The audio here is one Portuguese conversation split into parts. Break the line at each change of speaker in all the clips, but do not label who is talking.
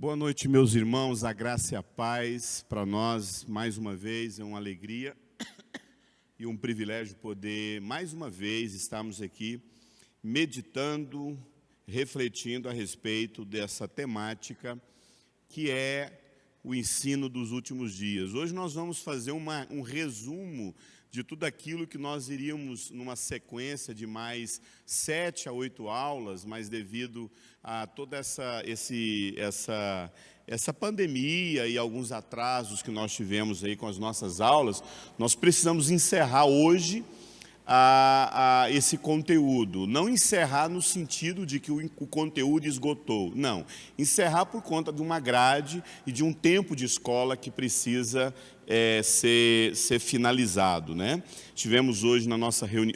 Boa noite, meus irmãos, a graça e a paz para nós, mais uma vez, é uma alegria e um privilégio poder, mais uma vez, estarmos aqui meditando, refletindo a respeito dessa temática que é o ensino dos últimos dias. Hoje nós vamos fazer um resumo de tudo aquilo que nós iríamos numa sequência de mais 7 a 8 aulas, mas devido a toda essa pandemia e alguns atrasos que nós tivemos aí com as nossas aulas, nós precisamos encerrar hoje esse conteúdo. Não encerrar no sentido de que o conteúdo esgotou, não. Encerrar por conta de uma grade e de um tempo de escola que precisa ser finalizado, né? Tivemos hoje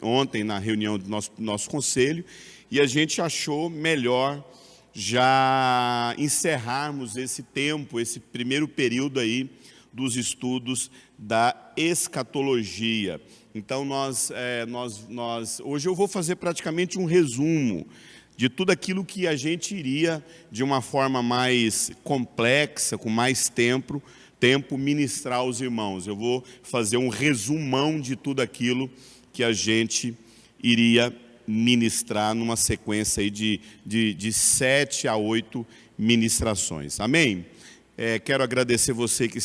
ontem na reunião do nosso conselho e a gente achou melhor já encerrarmos esse tempo, esse primeiro período aí dos estudos da escatologia. Então, hoje eu vou fazer praticamente um resumo de tudo aquilo que a gente iria, de uma forma mais complexa, com mais tempo, ministrar aos irmãos. Eu vou fazer um resumão de tudo aquilo que a gente iria ministrar numa sequência aí de 7 a 8 ministrações. Amém? Quero agradecer você que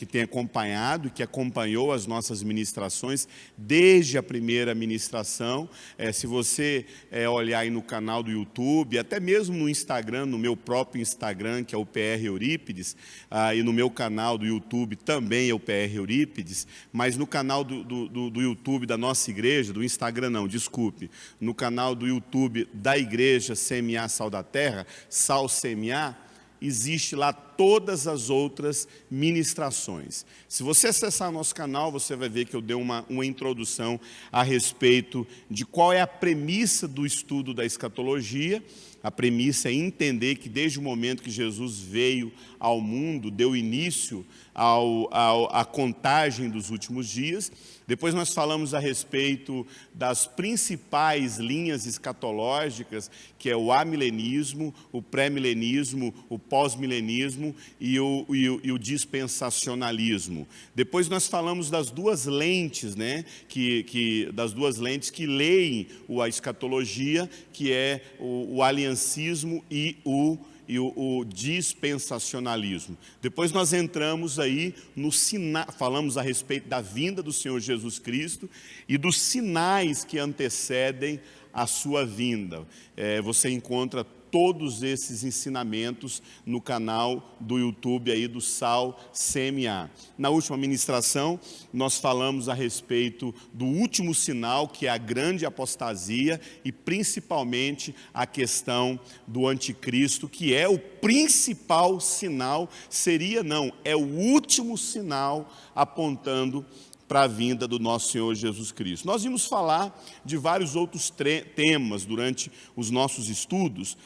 tem acompanhado, que acompanhou as nossas ministrações desde a primeira ministração. Se você olhar aí no canal do YouTube, até mesmo no Instagram, no meu próprio Instagram, que é o PR Eurípides, e no meu canal do YouTube também é o PR Eurípides, mas no canal do YouTube da nossa igreja, do Instagram não, desculpe, no canal do YouTube da igreja CMA Sal da Terra, Sal CMA, existe lá todas as outras ministrações. Se você acessar nosso canal, você vai ver que eu dei uma introdução a respeito de qual é a premissa do estudo da escatologia. A premissa é entender que desde o momento que Jesus veio ao mundo, deu início à contagem dos últimos dias. Depois nós falamos a respeito das principais linhas escatológicas, que é o amilenismo, o pré-milenismo, o pós-milenismo e o dispensacionalismo. Depois nós falamos das duas lentes, né, das duas lentes que leem a escatologia, que é o aliancismo e o dispensacionalismo. Depois nós entramos aí falamos a respeito da vinda do Senhor Jesus Cristo e dos sinais que antecedem a sua vinda. Você encontra todos esses ensinamentos no canal do YouTube aí do Sal CMA. Na última ministração, nós falamos a respeito do último sinal, que é a grande apostasia, e principalmente a questão do anticristo, que é o principal sinal, é o último sinal apontando para a vinda do nosso Senhor Jesus Cristo. Nós vimos falar de vários outros temas durante os nossos estudos.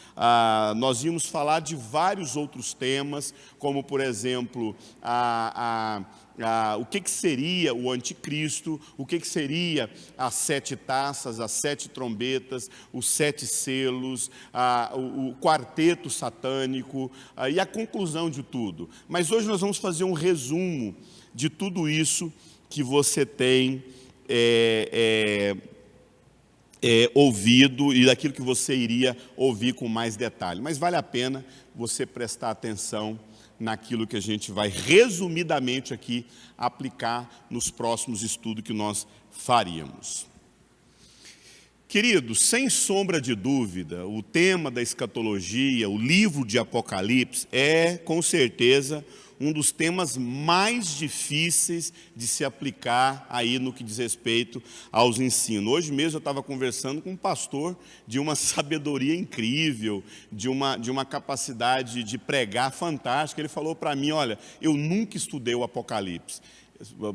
Nós vimos falar de vários outros temas, como, por exemplo, o que seria o anticristo, o que seria as 7 taças, as 7 trombetas, os 7 selos, o quarteto satânico e a conclusão de tudo. Mas hoje nós vamos fazer um resumo de tudo isso que você tem ouvido e daquilo que você iria ouvir com mais detalhe. Mas vale a pena você prestar atenção naquilo que a gente vai resumidamente aqui aplicar nos próximos estudos que nós faríamos. Queridos, sem sombra de dúvida, o tema da escatologia, o livro de Apocalipse, é com certeza um dos temas mais difíceis de se aplicar aí no que diz respeito aos ensinos. Hoje mesmo eu estava conversando com um pastor de uma sabedoria incrível, de uma capacidade de pregar fantástica. Ele falou para mim, olha, eu nunca estudei o Apocalipse.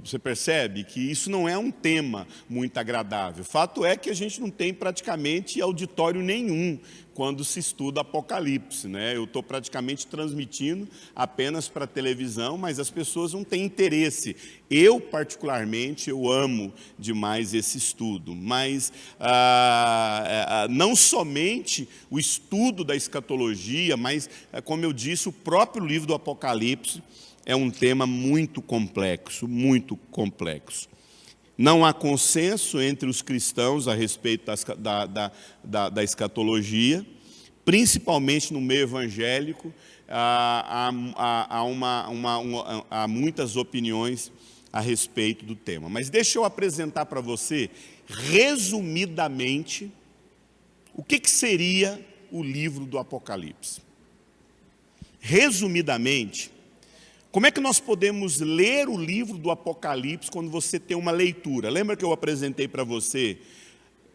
Você percebe que isso não é um tema muito agradável. Fato é que a gente não tem praticamente auditório nenhum quando se estuda Apocalipse, né? Eu estou praticamente transmitindo apenas para a televisão, mas as pessoas não têm interesse. Eu, particularmente, eu amo demais esse estudo, mas não somente o estudo da escatologia, mas, como eu disse, o próprio livro do Apocalipse é um tema muito complexo, muito complexo. Não há consenso entre os cristãos a respeito da escatologia, principalmente no meio evangélico. Há muitas opiniões a respeito do tema. Mas deixa eu apresentar para você, resumidamente, o que seria o livro do Apocalipse. Resumidamente, como é que nós podemos ler o livro do Apocalipse quando você tem uma leitura? Lembra que eu apresentei para você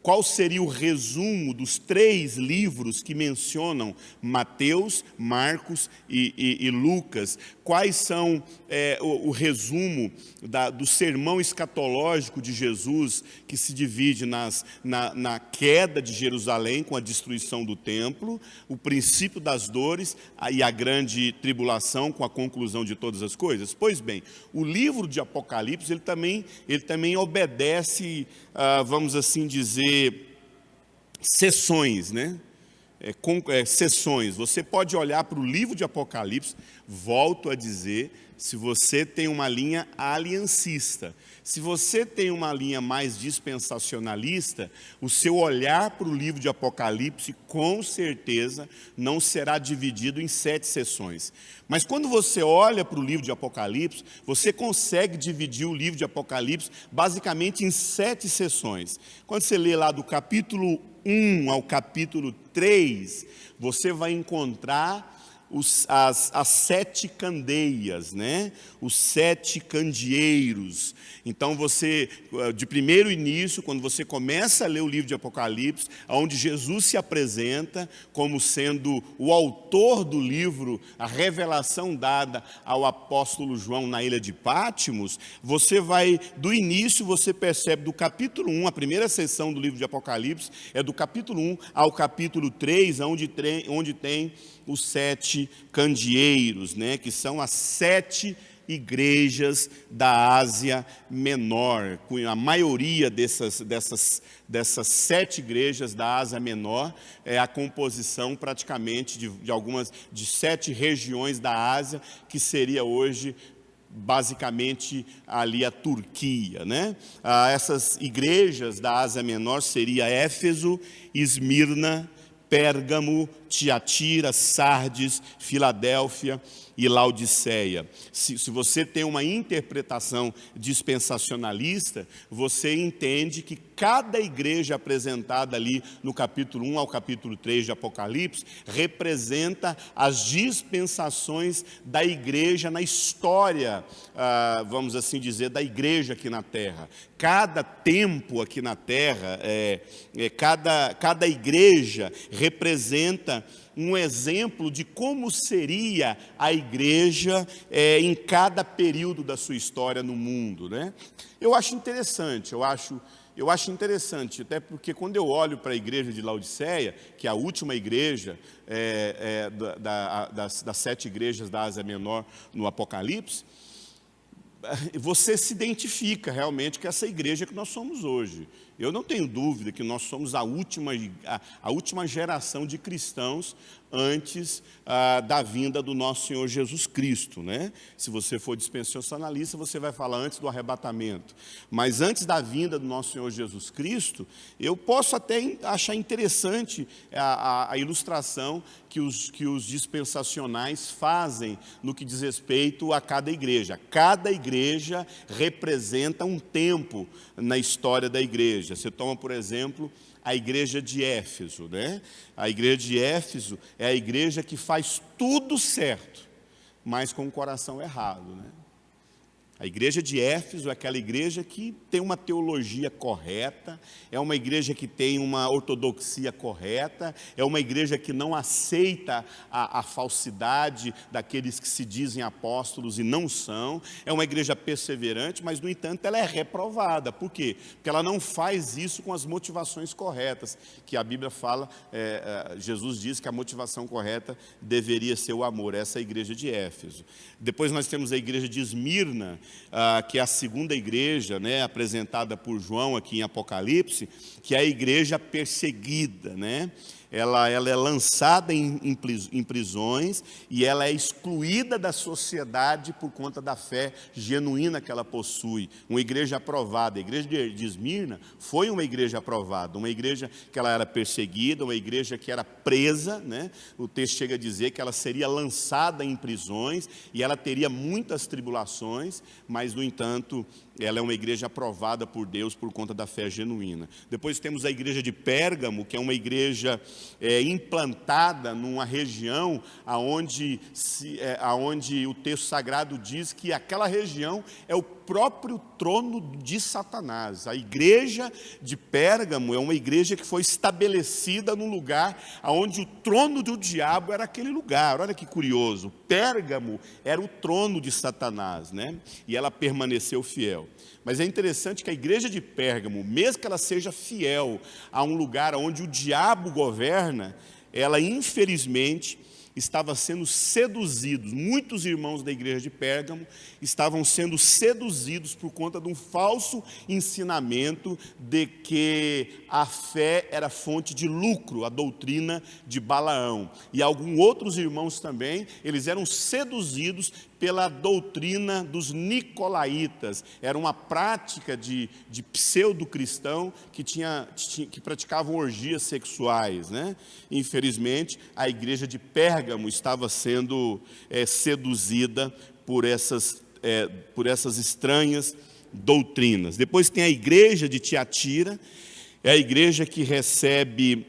qual seria o resumo dos 3 livros que mencionam Mateus, Marcos e Lucas? Quais são o resumo do sermão escatológico de Jesus, que se divide na queda de Jerusalém com a destruição do templo, o princípio das dores e a grande tribulação com a conclusão de todas as coisas? Pois bem, o livro de Apocalipse ele também obedece, vamos assim dizer, sessões, né? Sessões. Você pode olhar para o livro de Apocalipse, volto a dizer, se você tem uma linha aliancista. Se você tem uma linha mais dispensacionalista, o seu olhar para o livro de Apocalipse, com certeza, não será dividido em 7 sessões. Mas quando você olha para o livro de Apocalipse, você consegue dividir o livro de Apocalipse basicamente em 7 sessões. Quando você lê lá do capítulo 1 ao capítulo 3, você vai encontrar as 7 candeias, né? Os 7 candeeiros. Então você, de primeiro início, quando você começa a ler o livro de Apocalipse, onde Jesus se apresenta como sendo o autor do livro, a revelação dada ao apóstolo João na ilha de Pátimos, você vai, do início você percebe do capítulo 1, a primeira sessão do livro de Apocalipse, é do capítulo 1 ao capítulo 3, onde tem os 7 candeeiros, né, que são as 7 igrejas da Ásia Menor. A maioria dessas 7 igrejas da Ásia Menor é a composição praticamente de 7 regiões da Ásia, que seria hoje basicamente ali a Turquia, né? Essas igrejas da Ásia Menor seria Éfeso, Esmirna, Pérgamo, Tiatira, Sardes, Filadélfia e Laodiceia. Se você tem uma interpretação dispensacionalista, você entende que cada igreja apresentada ali no capítulo 1 ao capítulo 3 de Apocalipse representa as dispensações da igreja na história, vamos assim dizer, da igreja aqui na terra. Cada tempo aqui na terra, cada igreja representa um exemplo de como seria a igreja em cada período da sua história no mundo, né? Eu acho interessante, até porque quando eu olho para a igreja de Laodiceia, que é a última igreja das 7 igrejas da Ásia Menor no Apocalipse, você se identifica realmente com essa igreja que nós somos hoje. Eu não tenho dúvida que nós somos a última geração de cristãos antes da vinda do nosso Senhor Jesus Cristo, né? Se você for dispensacionalista, você vai falar antes do arrebatamento. Mas antes da vinda do nosso Senhor Jesus Cristo, eu posso até achar interessante a ilustração que os dispensacionais fazem no que diz respeito a cada igreja. Cada igreja representa um tempo na história da igreja. Você toma, por exemplo, a igreja de Éfeso, né? A igreja de Éfeso é a igreja que faz tudo certo, mas com o coração errado, né? A igreja de Éfeso é aquela igreja que tem uma teologia correta, é uma igreja que tem uma ortodoxia correta, é uma igreja que não aceita a falsidade daqueles que se dizem apóstolos e não são, é uma igreja perseverante, mas, no entanto, ela é reprovada. Por quê? Porque ela não faz isso com as motivações corretas, que a Bíblia fala, Jesus diz que a motivação correta deveria ser o amor. Essa é a igreja de Éfeso. Depois nós temos a igreja de Esmirna, que é a segunda igreja, né, apresentada por João aqui em Apocalipse, que é a igreja perseguida, né? Ela é lançada em prisões e ela é excluída da sociedade por conta da fé genuína que ela possui. Uma igreja aprovada. A igreja de Esmirna foi uma igreja aprovada, uma igreja que ela era perseguida, uma igreja que era presa, né? O texto chega a dizer que ela seria lançada em prisões e ela teria muitas tribulações, mas, no entanto, ela é uma igreja aprovada por Deus por conta da fé genuína. Depois temos a igreja de Pérgamo, que é uma igreja implantada numa região aonde o texto sagrado diz que aquela região é o próprio trono de Satanás. A igreja de Pérgamo é uma igreja que foi estabelecida num lugar onde o trono do diabo era aquele lugar. Olha que curioso, Pérgamo era o trono de Satanás, né? E ela permaneceu fiel. Mas é interessante que a igreja de Pérgamo, mesmo que ela seja fiel a um lugar onde o diabo governa, ela, infelizmente, estava sendo seduzidos. Muitos irmãos da igreja de Pérgamo estavam sendo seduzidos por conta de um falso ensinamento de que a fé era fonte de lucro, a doutrina de Balaão. E alguns outros irmãos também, eles eram seduzidos pela doutrina dos nicolaítas. Era uma prática de pseudo-cristão que praticavam orgias sexuais, né? Infelizmente, a igreja de Pérgamo estava sendo seduzida por essas estranhas doutrinas. Depois tem a igreja de Tiatira, é a igreja que recebe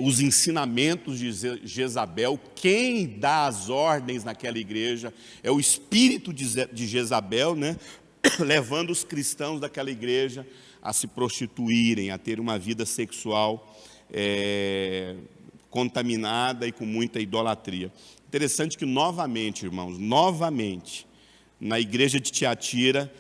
os ensinamentos de Jezabel. Quem dá as ordens naquela igreja é o espírito de Jezabel, né? Levando os cristãos daquela igreja a se prostituírem, a ter uma vida sexual contaminada e com muita idolatria. Interessante que, novamente, irmãos, na igreja de Tiatira,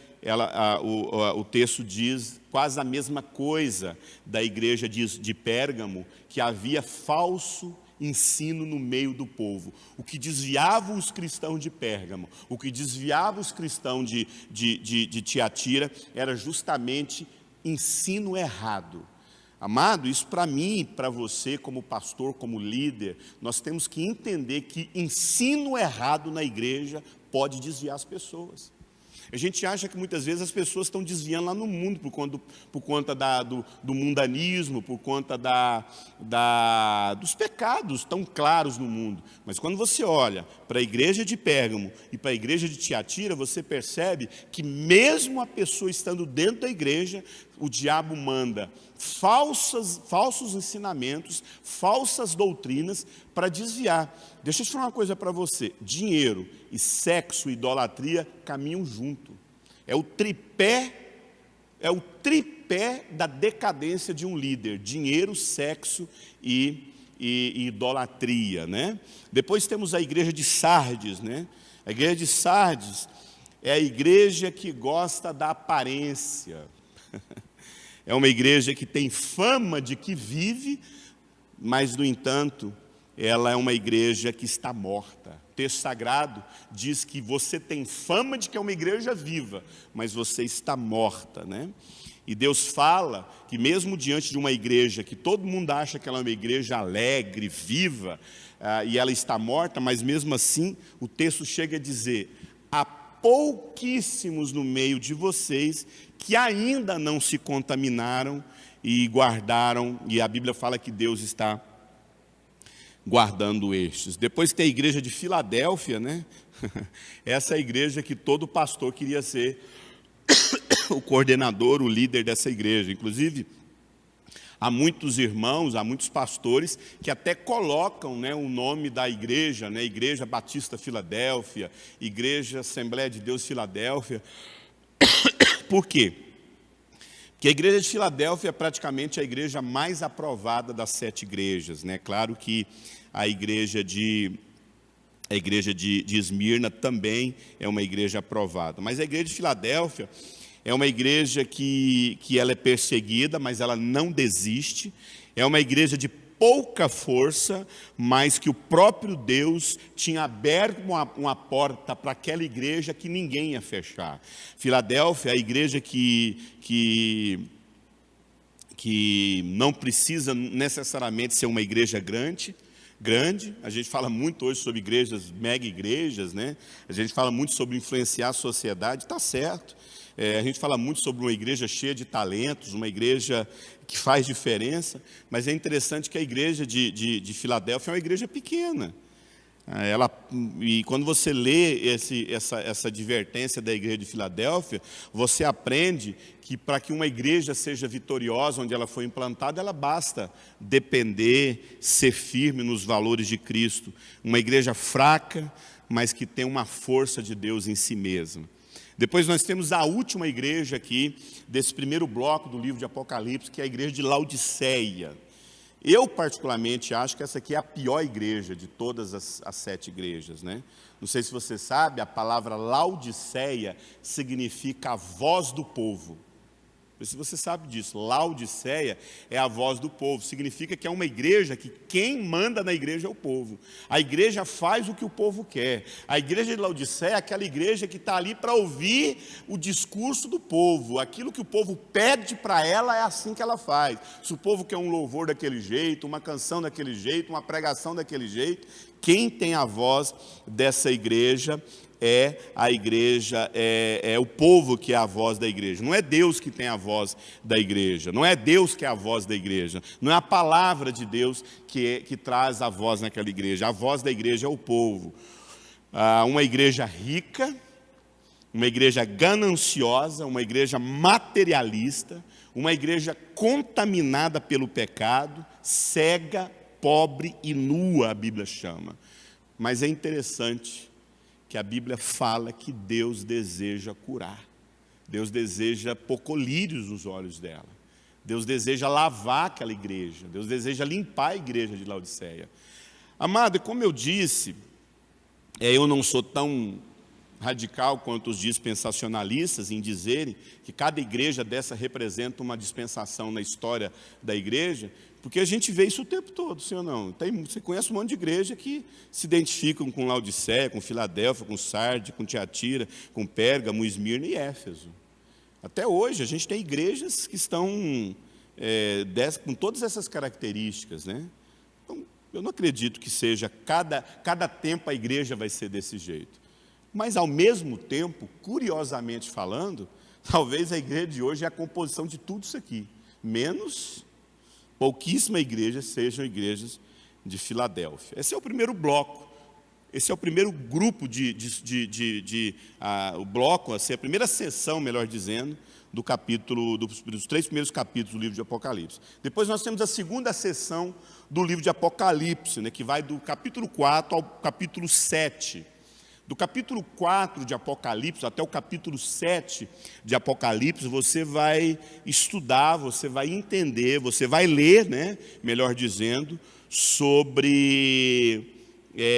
o texto diz quase a mesma coisa da igreja de Pérgamo, que havia falso ensino no meio do povo. O que desviava os cristãos de Pérgamo, o que desviava os cristãos de Tiatira, era justamente ensino errado. Amado, isso para mim e para você, como pastor, como líder, nós temos que entender que ensino errado na igreja pode desviar as pessoas. A gente acha que muitas vezes as pessoas estão desviando lá no mundo por conta do mundanismo, por conta dos pecados tão claros no mundo. Mas quando você olha para a igreja de Pérgamo e para a igreja de Tiatira, você percebe que mesmo a pessoa estando dentro da igreja, o diabo manda falsos ensinamentos, falsas doutrinas para desviar. Deixa eu te falar uma coisa para você: dinheiro e sexo e idolatria caminham junto. É o tripé da decadência de um líder: dinheiro, sexo e idolatria, né? Depois temos a igreja de Sardes, né? A igreja de Sardes é a igreja que gosta da aparência. É uma igreja que tem fama de que vive, mas, no entanto, ela é uma igreja que está morta. O texto sagrado diz que você tem fama de que é uma igreja viva, mas você está morta, né? E Deus fala que mesmo diante de uma igreja que todo mundo acha que ela é uma igreja alegre, viva, e ela está morta, mas mesmo assim o texto chega a dizer: há pouquíssimos no meio de vocês que ainda não se contaminaram e guardaram, e a Bíblia fala que Deus está guardando estes. Depois tem a igreja de Filadélfia, né? Essa é a igreja que todo pastor queria ser o coordenador, o líder dessa igreja. Inclusive, Há muitos irmãos, há muitos pastores que até colocam, né, o nome da igreja, né, Igreja Batista Filadélfia, Igreja Assembleia de Deus Filadélfia. Por quê? Porque a igreja de Filadélfia é praticamente a igreja mais aprovada das 7 igrejas, né? Claro que a igreja de Esmirna também é uma igreja aprovada. Mas a igreja de Filadélfia é uma igreja que ela é perseguida, mas ela não desiste. É uma igreja de pouca força, mas que o próprio Deus tinha aberto uma porta para aquela igreja que ninguém ia fechar. Filadélfia é a igreja que não precisa necessariamente ser uma igreja grande. A gente fala muito hoje sobre igrejas, mega igrejas, né? A gente fala muito sobre influenciar a sociedade, está certo. A gente fala muito sobre uma igreja cheia de talentos, uma igreja que faz diferença, mas é interessante que a igreja de Filadélfia é uma igreja pequena. E quando você lê essa advertência da igreja de Filadélfia, você aprende que para que uma igreja seja vitoriosa onde ela foi implantada, ela basta depender, ser firme nos valores de Cristo. Uma igreja fraca, mas que tem uma força de Deus em si mesma. Depois nós temos a última igreja aqui, desse primeiro bloco do livro de Apocalipse, que é a igreja de Laodiceia. Eu, particularmente, acho que essa aqui é a pior igreja de todas as 7 igrejas, né? Não sei se você sabe, a palavra Laodiceia significa a voz do povo. Se você sabe disso, Laodiceia é a voz do povo. Significa que é uma igreja que quem manda na igreja é o povo. A igreja faz o que o povo quer. A igreja de Laodiceia é aquela igreja que está ali para ouvir o discurso do povo. Aquilo que o povo pede para ela é assim que ela faz. Se o povo quer um louvor daquele jeito, uma canção daquele jeito, uma pregação daquele jeito, quem tem a voz dessa igreja é a igreja, é o povo que é a voz da igreja. Não é Deus que tem a voz da igreja, não é Deus que é a voz da igreja, não é a palavra de Deus que traz a voz naquela igreja. A voz da igreja é o povo. Uma igreja rica, uma igreja gananciosa, uma igreja materialista, uma igreja contaminada pelo pecado, cega, pobre e nua, a Bíblia chama. Mas é interessante que a Bíblia fala que Deus deseja curar. Deus deseja pôr colírios nos olhos dela. Deus deseja lavar aquela igreja. Deus deseja limpar a igreja de Laodiceia. Amado, como eu disse, eu não sou tão radical quanto os dispensacionalistas em dizerem que cada igreja dessa representa uma dispensação na história da igreja, porque a gente vê isso o tempo todo, sim ou não? Você conhece um monte de igreja que se identificam com Laodiceia, com Filadélfia, com Sardes, com Tiatira, com Pérgamo, Esmirna e Éfeso. Até hoje a gente tem igrejas que estão com todas essas características, né? Então, eu não acredito que seja cada tempo a igreja vai ser desse jeito. Mas, ao mesmo tempo, curiosamente falando, talvez a igreja de hoje é a composição de tudo isso aqui, menos pouquíssimas igrejas sejam igrejas de Filadélfia. Esse é o primeiro bloco, esse é o primeiro grupo o bloco, assim, a primeira sessão, melhor dizendo, dos 3 primeiros capítulos do livro de Apocalipse. Depois nós temos a segunda sessão do livro de Apocalipse, né, que vai do capítulo 4 ao capítulo 7. Do capítulo 4 de Apocalipse até o capítulo 7 de Apocalipse, você vai estudar, você vai entender, você vai ler, né, melhor dizendo, sobre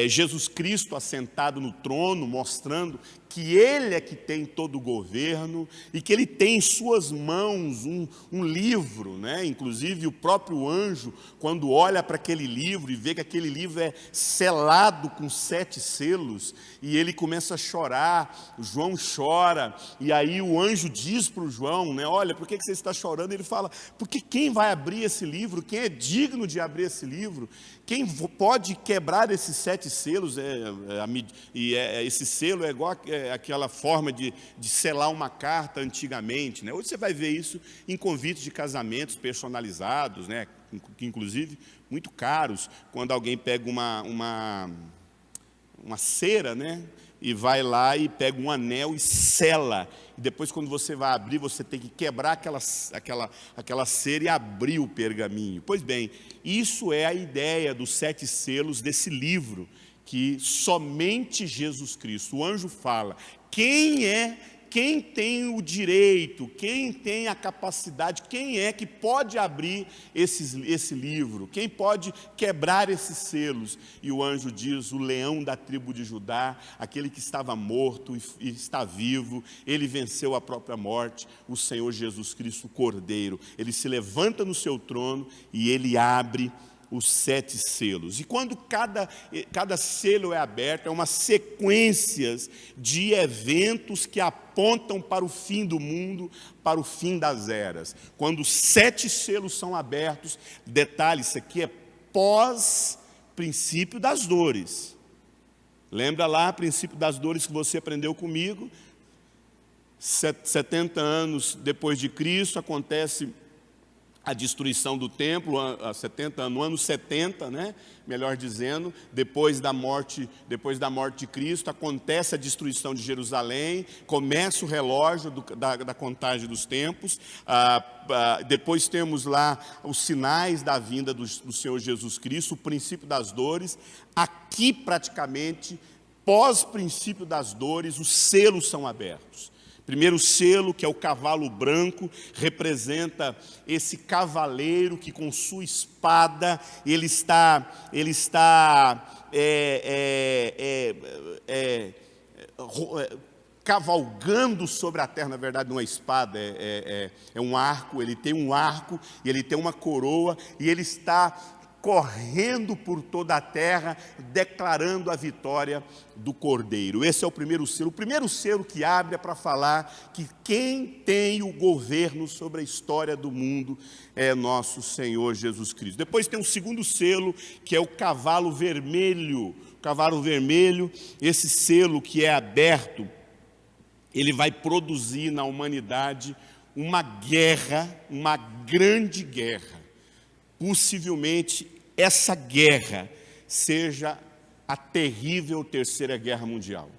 Jesus Cristo assentado no trono, mostrando que Ele é que tem todo o governo e que Ele tem em suas mãos um livro, né? Inclusive o próprio anjo, quando olha para aquele livro e vê que aquele livro é selado com 7 selos, e ele começa a chorar, João chora, e aí o anjo diz para o João, né? Olha, por que você está chorando? Ele fala, porque quem vai abrir esse livro? Quem é digno de abrir esse livro? Quem pode quebrar esses 7 selos? Esse selo é igual aquela forma de selar uma carta antigamente, né? Hoje você vai ver isso em convites de casamentos personalizados, né? Que inclusive muito caros, quando alguém pega uma cera, né? e vai lá e pega um anel e sela. E depois, quando você vai abrir, você tem que quebrar aquela cera e abrir o pergaminho. Pois bem, isso é a ideia dos 7 selos desse livro, que somente Jesus Cristo, o anjo fala, quem tem o direito, quem tem a capacidade, quem é que pode abrir esse livro, quem pode quebrar esses selos? E o anjo diz, o leão da tribo de Judá, aquele que estava morto e está vivo, ele venceu a própria morte, o Senhor Jesus Cristo, o Cordeiro. Ele se levanta no seu trono e ele abre os 7 selos. E quando cada selo é aberto, é uma sequência de eventos que apontam para o fim do mundo, para o fim das eras. Quando 7 selos são abertos, detalhe, isso aqui é pós-princípio das dores. Lembra lá, princípio das dores que você aprendeu comigo? 70 anos depois de Cristo, acontece a destruição do templo, no ano 70, né? Melhor dizendo, depois da morte de Cristo, acontece a destruição de Jerusalém, começa o relógio da contagem dos tempos, depois temos lá os sinais da vinda do Senhor Jesus Cristo, o princípio das dores. Aqui praticamente, pós-princípio das dores, os selos são abertos. Primeiro selo, que é o cavalo branco, representa esse cavaleiro que com sua espada, ele está cavalgando sobre a terra. Na verdade não é espada, é um arco. Ele tem um arco e ele tem uma coroa e ele está correndo por toda a terra, declarando a vitória do Cordeiro. Esse é o primeiro selo. O primeiro selo que abre é para falar que quem tem o governo sobre a história do mundo é nosso Senhor Jesus Cristo. Depois tem um segundo selo, que é o cavalo vermelho. O cavalo vermelho, esse selo que é aberto, ele vai produzir na humanidade uma guerra, uma grande guerra. Possivelmente essa guerra seja a terrível Terceira Guerra Mundial.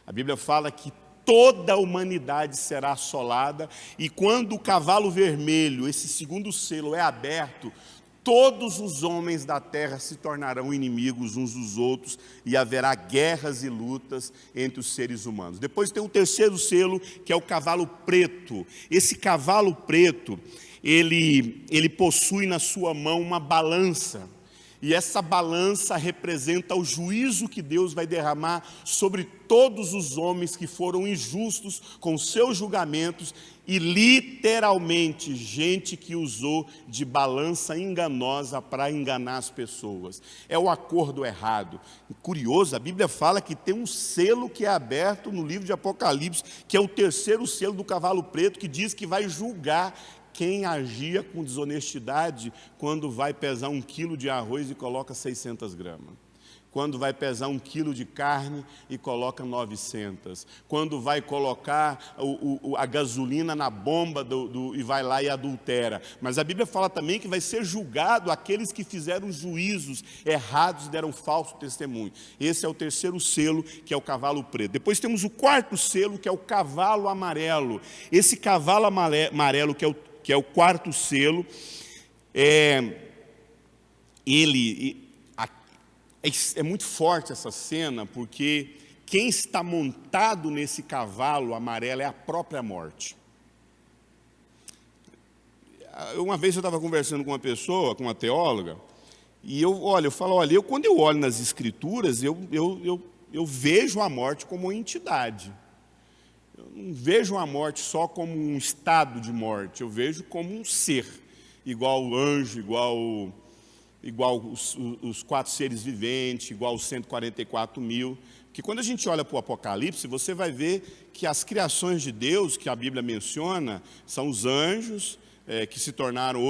A Bíblia fala que toda a humanidade será assolada, e quando o cavalo vermelho, esse segundo selo, é aberto, todos os homens da terra se tornarão inimigos uns dos outros, e haverá guerras e lutas entre os seres humanos. Depois tem o terceiro selo, que é o cavalo preto. Esse cavalo preto, ele possui na sua mão uma balança, e essa balança representa o juízo que Deus vai derramar sobre todos os homens que foram injustos com seus julgamentos, e literalmente gente que usou de balança enganosa para enganar as pessoas. É o acordo errado. Curioso, a Bíblia fala que tem um selo que é aberto no livro de Apocalipse, que é o terceiro selo do cavalo preto, que diz que vai julgar quem agia com desonestidade quando vai pesar 1 quilo de arroz e coloca 600 gramas. Quando vai pesar 1 quilo de carne e coloca 900. Quando vai colocar a gasolina na bomba e vai lá e adultera. Mas a Bíblia fala também que vai ser julgado aqueles que fizeram juízos errados e deram falso testemunho. Esse é o terceiro selo, que é o cavalo preto. Depois temos o quarto selo, que é o cavalo amarelo. Esse cavalo amarelo, que é o quarto selo, é muito forte essa cena, porque quem está montado nesse cavalo amarelo é a própria morte. Uma vez eu estava conversando com uma pessoa, com uma teóloga, e eu falo, quando eu olho nas escrituras, eu vejo a morte como uma entidade. Eu não vejo a morte só como um estado de morte, eu vejo como um ser, igual o anjo, igual os 4 seres viventes, igual os 144 mil. Porque quando a gente olha para o Apocalipse, você vai ver que as criações de Deus, que a Bíblia menciona, são os anjos, que se tornaram,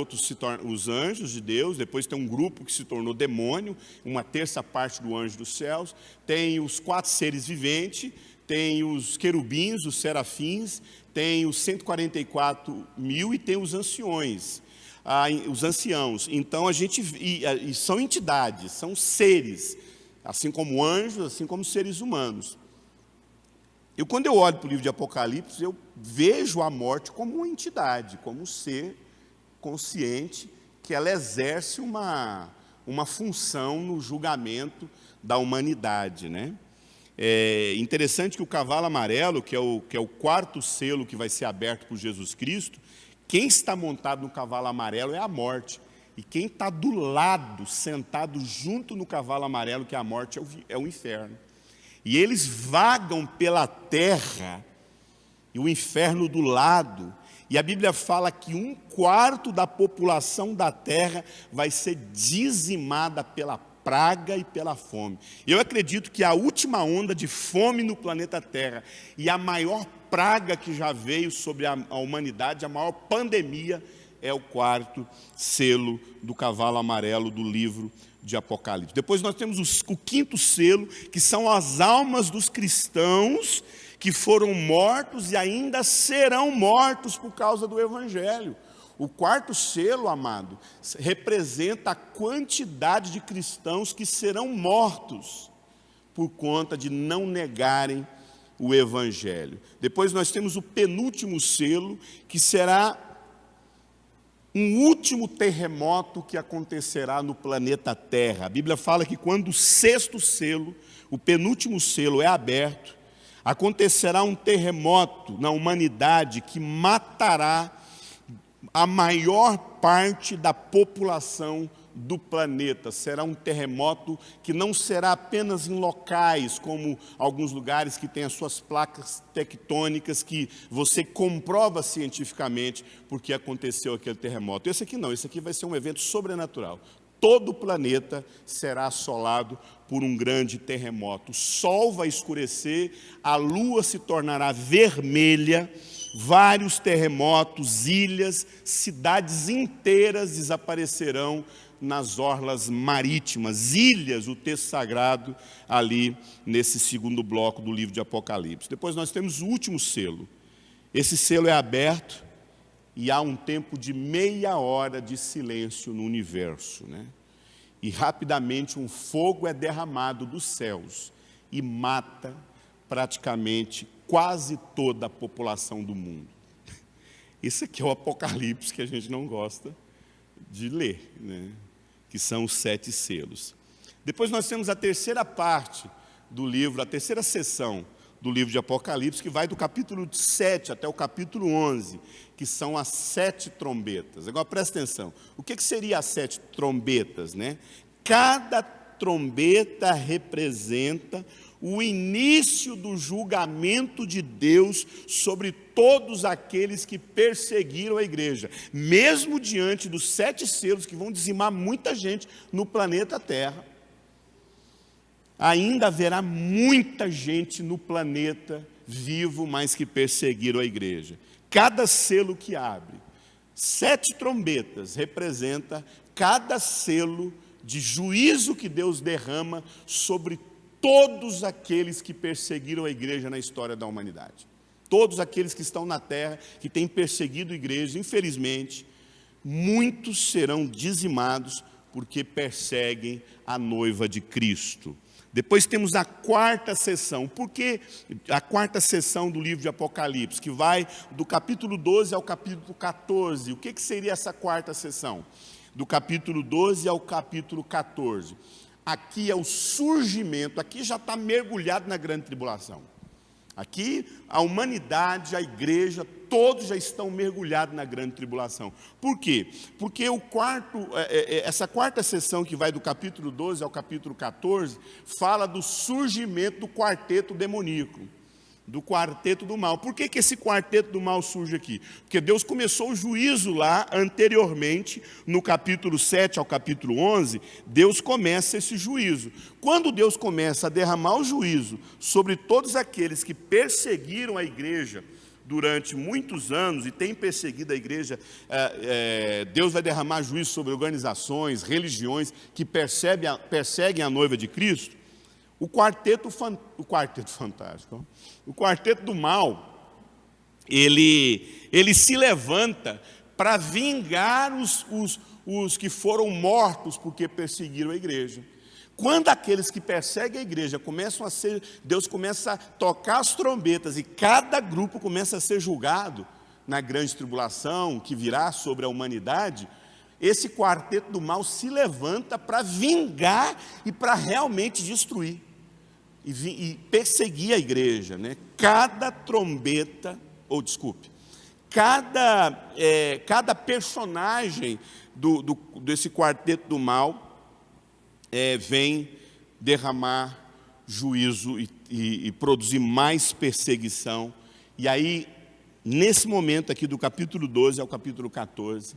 os anjos de Deus. Depois tem um grupo que se tornou demônio, uma terça parte do anjo dos céus. Tem os 4 seres viventes, tem os querubins, os serafins, tem os 144 mil e tem os anciões. Os anciãos. Então e são entidades, são seres, assim como anjos, assim como seres humanos. Quando eu olho para o livro de Apocalipse, eu vejo a morte como uma entidade, como um ser consciente, que ela exerce uma função no julgamento da humanidade, né? É interessante que o cavalo amarelo, que é o quarto selo que vai ser aberto por Jesus Cristo, quem está montado no cavalo amarelo é a morte. E quem está do lado, sentado junto no cavalo amarelo, que é a morte, é o inferno. E eles vagam pela terra, e o inferno do lado. E a Bíblia fala que 1/4 da população da terra vai ser dizimada pela praga e pela fome. Eu acredito que a última onda de fome no planeta Terra e a maior praga que já veio sobre a humanidade, a maior pandemia, é o quarto selo do cavalo amarelo do livro de Apocalipse. Depois nós temos o quinto selo, que são as almas dos cristãos que foram mortos e ainda serão mortos por causa do Evangelho. O quarto selo, amado, representa a quantidade de cristãos que serão mortos por conta de não negarem o Evangelho. Depois nós temos o penúltimo selo, que será um último terremoto que acontecerá no planeta Terra. A Bíblia fala que quando o sexto selo, o penúltimo selo é aberto, acontecerá um terremoto na humanidade que matará a maior parte da população do planeta. Será um terremoto que não será apenas em locais, como alguns lugares que têm as suas placas tectônicas, que você comprova cientificamente porque aconteceu aquele terremoto. Esse aqui não, esse aqui vai ser um evento sobrenatural. Todo o planeta será assolado por um grande terremoto. O sol vai escurecer, a lua se tornará vermelha, vários terremotos, ilhas, cidades inteiras desaparecerão nas orlas marítimas, ilhas, o texto sagrado ali nesse segundo bloco do livro de Apocalipse. Depois nós temos o último selo. Esse selo é aberto e há um tempo de meia hora de silêncio no universo, né? E rapidamente um fogo é derramado dos céus e mata praticamente quase toda a população do mundo. Esse aqui é o Apocalipse que a gente não gosta de ler, né? Que são os 7 selos. Depois nós temos a terceira parte do livro, a terceira sessão do livro de Apocalipse, que vai do capítulo 7 até o capítulo 11, que são as 7 trombetas. Agora presta atenção, o que seria as 7 trombetas, né? Cada trombeta representa o início do julgamento de Deus sobre todos aqueles que perseguiram a igreja, mesmo diante dos 7 selos que vão dizimar muita gente no planeta Terra. Ainda haverá muita gente no planeta vivo, mas que perseguiram a igreja. Cada selo que abre, 7 trombetas, representa cada selo de juízo que Deus derrama sobre todos aqueles que perseguiram a igreja na história da humanidade. Todos aqueles que estão na terra, que têm perseguido a igreja, infelizmente, muitos serão dizimados porque perseguem a noiva de Cristo. Depois temos a quarta sessão. Por que a quarta sessão do livro de Apocalipse, que vai do capítulo 12 ao capítulo 14? O que seria essa quarta sessão? Do capítulo 12 ao capítulo 14. Aqui é o surgimento, aqui já está mergulhado na grande tribulação. Aqui a humanidade, a igreja, todos já estão mergulhados na grande tribulação. Por quê? Porque essa quarta sessão que vai do capítulo 12 ao capítulo 14, fala do surgimento do quarteto demoníaco, do quarteto do mal. Por que esse quarteto do mal surge aqui? Porque Deus começou o juízo lá anteriormente, no capítulo 7 ao capítulo 11, Deus começa esse juízo. Quando Deus começa a derramar o juízo sobre todos aqueles que perseguiram a igreja durante muitos anos e têm perseguido a igreja, Deus vai derramar juízo sobre organizações, religiões que perseguem a noiva de Cristo. O quarteto fantástico, o quarteto do mal, ele se levanta para vingar os que foram mortos porque perseguiram a igreja. Quando aqueles que perseguem a igreja começam a ser, Deus começa a tocar as trombetas e cada grupo começa a ser julgado na grande tribulação que virá sobre a humanidade, esse quarteto do mal se levanta para vingar e para realmente destruir e perseguir a igreja, né? Cada trombeta, ou desculpe, cada personagem desse quarteto do mal vem derramar juízo e produzir mais perseguição. E aí, nesse momento aqui do capítulo 12 ao capítulo 14,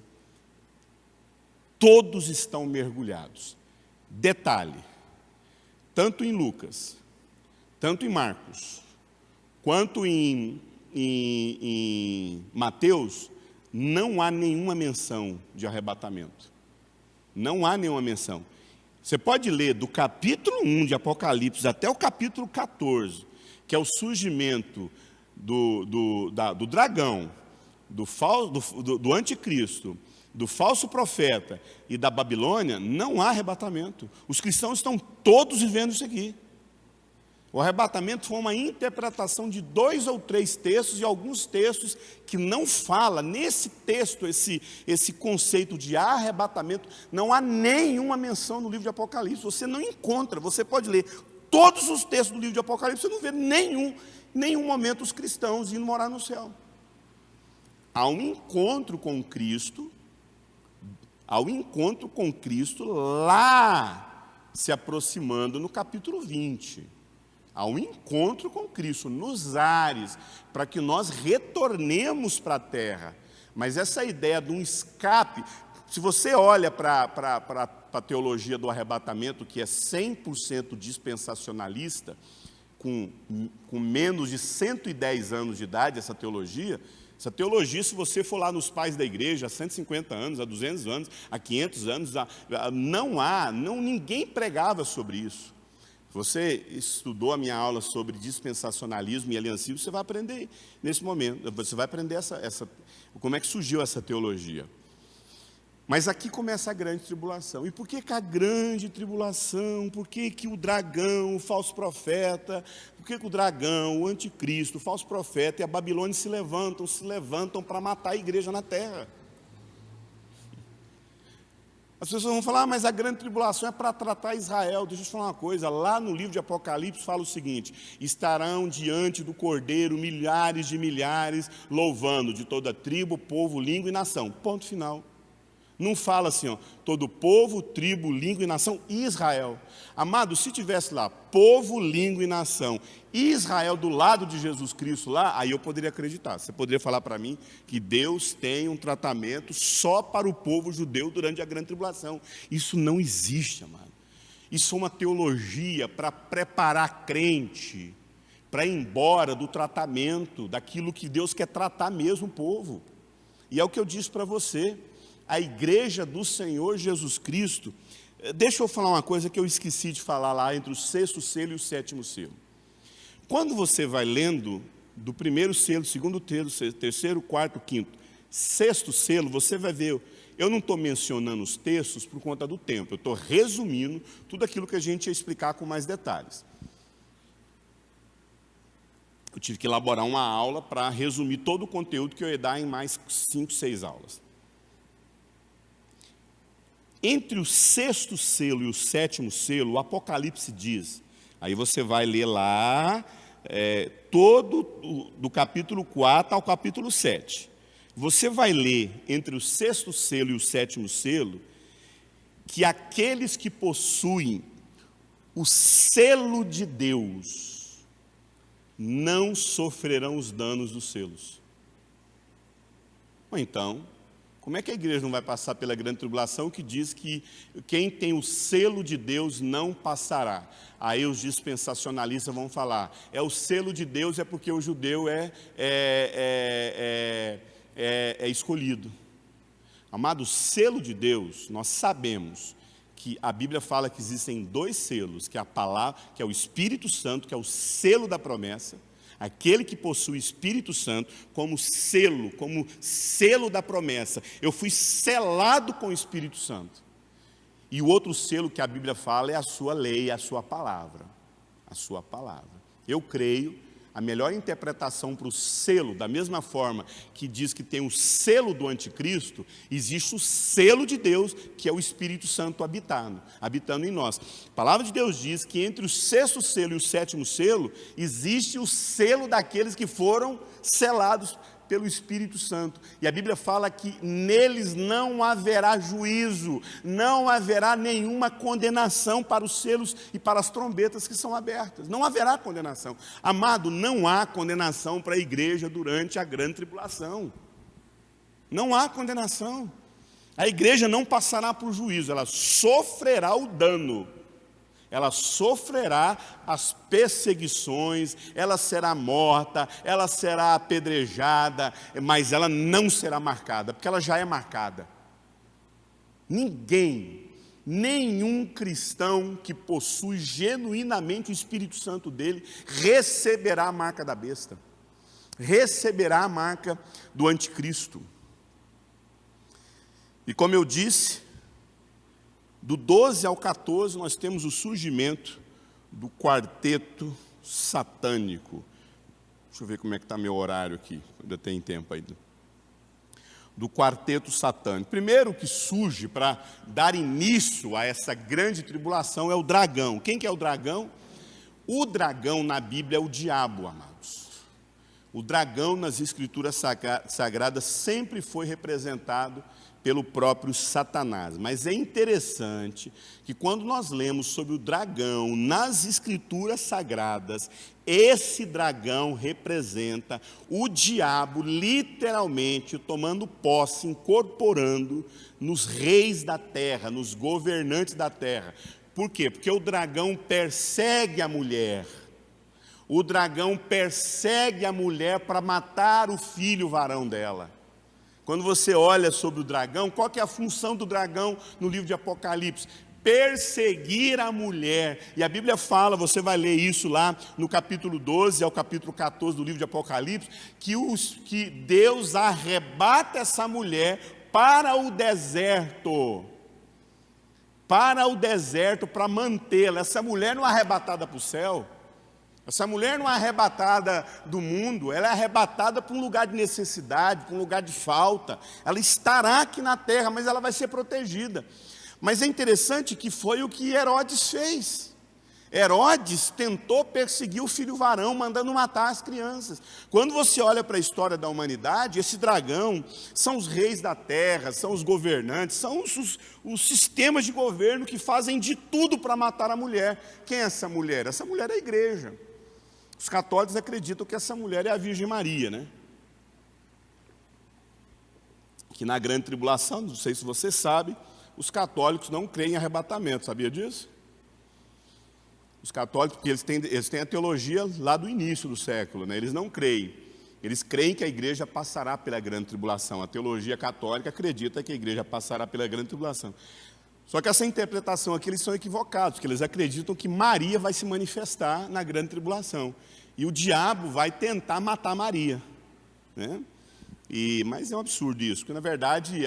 todos estão mergulhados. Detalhe, tanto em Lucas, tanto em Marcos, quanto em Mateus, não há nenhuma menção de arrebatamento. Não há nenhuma menção. Você pode ler do capítulo 1 de Apocalipse até o capítulo 14, que é o surgimento do dragão, do anticristo, do falso profeta e da Babilônia. Não há arrebatamento. Os cristãos estão todos vivendo isso aqui. O arrebatamento foi uma interpretação de 2 ou 3 textos, e alguns textos que não fala nesse texto, esse conceito de arrebatamento, não há nenhuma menção no livro de Apocalipse. Você não encontra, você pode ler todos os textos do livro de Apocalipse, você não vê nenhum momento os cristãos indo morar no céu. Há um encontro com Cristo, lá se aproximando no capítulo 20. Há um encontro com Cristo nos ares, para que nós retornemos para a terra. Mas essa ideia de um escape, se você olha para a teologia do arrebatamento, que é 100% dispensacionalista, com menos de 110 anos de idade, essa teologia, se você for lá nos pais da igreja, há 150 anos, há 200 anos, há 500 anos, ninguém pregava sobre isso. Você estudou a minha aula sobre dispensacionalismo e aliancismo, você vai aprender nesse momento, você vai aprender como é que surgiu essa teologia. Mas aqui começa a grande tribulação. E por que a grande tribulação? Por que o dragão, o falso profeta, por que o dragão, o anticristo, o falso profeta e a Babilônia se levantam para matar a igreja na terra? As pessoas vão falar, mas a grande tribulação é para tratar Israel. Deixa eu te falar uma coisa, lá no livro de Apocalipse fala o seguinte: estarão diante do Cordeiro milhares de milhares, louvando, de toda tribo, povo, língua e nação. Ponto final. Não fala assim, todo povo, tribo, língua e nação, Israel. Amado, se tivesse lá, povo, língua e nação, Israel do lado de Jesus Cristo lá, aí eu poderia acreditar. Você poderia falar para mim que Deus tem um tratamento só para o povo judeu durante a grande tribulação. Isso não existe, amado. Isso é uma teologia para preparar crente, para ir embora do tratamento, daquilo que Deus quer tratar mesmo o povo. E é o que eu disse para você. A igreja do Senhor Jesus Cristo, deixa eu falar uma coisa que eu esqueci de falar lá entre o 6º selo e o 7º selo. Quando você vai lendo do 1º selo, 2º selo, 3º, 4º, 5º, 6º selo, você vai ver, eu não estou mencionando os textos por conta do tempo, eu estou resumindo tudo aquilo que a gente ia explicar com mais detalhes. Eu tive que elaborar uma aula para resumir todo o conteúdo que eu ia dar em mais 5, 6 aulas. Entre o 6º selo e o 7º selo, o Apocalipse diz, aí você vai ler lá, todo do capítulo 4 ao capítulo 7. Você vai ler entre o 6º selo e o 7º selo, que aqueles que possuem o selo de Deus não sofrerão os danos dos selos. Ou então, como é que a igreja não vai passar pela grande tribulação, que diz que quem tem o selo de Deus não passará? Aí os dispensacionalistas vão falar, o selo de Deus é porque o judeu é escolhido. Amado, o selo de Deus, nós sabemos que a Bíblia fala que existem 2 selos, que é a palavra, que é o Espírito Santo, que é o selo da promessa. Aquele que possui o Espírito Santo como selo da promessa. Eu fui selado com o Espírito Santo. E o outro selo que a Bíblia fala é a sua lei, a sua palavra. A sua palavra. Eu creio, a melhor interpretação para o selo, da mesma forma que diz que tem o selo do anticristo, existe o selo de Deus, que é o Espírito Santo habitando em nós. A palavra de Deus diz que entre o sexto selo e o sétimo selo, existe o selo daqueles que foram selados pelo Espírito Santo. E a Bíblia fala que neles não haverá juízo, não haverá nenhuma condenação para os selos e para as trombetas que são abertas. Não haverá condenação. Amado, não há condenação para a igreja durante a grande tribulação. Não há condenação. A igreja não passará por juízo, ela sofrerá o dano. Ela sofrerá as perseguições, ela será morta, ela será apedrejada, mas ela não será marcada, porque ela já é marcada. Ninguém, nenhum cristão que possui genuinamente o Espírito Santo dele, receberá a marca da besta, receberá a marca do anticristo. E como eu disse, do 12 ao 14, nós temos o surgimento do quarteto satânico. Deixa eu ver como é que está meu horário aqui, ainda tem tempo ainda. Do quarteto satânico. Primeiro que surge para dar início a essa grande tribulação é o dragão. Quem que é o dragão? O dragão na Bíblia é o diabo, amados. O dragão nas Escrituras Sagradas sempre foi representado pelo próprio Satanás. Mas é interessante que quando nós lemos sobre o dragão nas Escrituras Sagradas, esse dragão representa o diabo literalmente tomando posse, incorporando nos reis da terra, nos governantes da terra. Por quê? Porque o dragão persegue a mulher. O dragão persegue a mulher para matar o filho varão dela. Quando você olha sobre o dragão, qual que é a função do dragão no livro de Apocalipse? Perseguir a mulher. E a Bíblia fala, você vai ler isso lá no capítulo 12 ao capítulo 14 do livro de Apocalipse, que Deus arrebata essa mulher para o deserto. Para o deserto, para mantê-la. Essa mulher não é arrebatada para o céu. Essa mulher não é arrebatada do mundo, ela é arrebatada para um lugar de necessidade, para um lugar de falta. Ela estará aqui na terra, mas ela vai ser protegida. Mas é interessante que foi o que Herodes fez. Herodes tentou perseguir o filho varão, mandando matar as crianças. Quando você olha para a história da humanidade, esse dragão são os reis da terra, são os governantes, são os sistemas de governo que fazem de tudo para matar a mulher. Quem é essa mulher? Essa mulher é a igreja. Os católicos acreditam que essa mulher é a Virgem Maria, né? Que na grande tribulação, não sei se você sabe, os católicos não creem em arrebatamento, sabia disso? Os católicos, porque eles têm a teologia lá do início do século, né? Eles não creem. Eles creem que a igreja passará pela grande tribulação. A teologia católica acredita que a igreja passará pela grande tribulação. Só que essa interpretação aqui, eles são equivocados, porque eles acreditam que Maria vai se manifestar na grande tribulação. E o diabo vai tentar matar Maria, né? Mas é um absurdo isso, porque na verdade,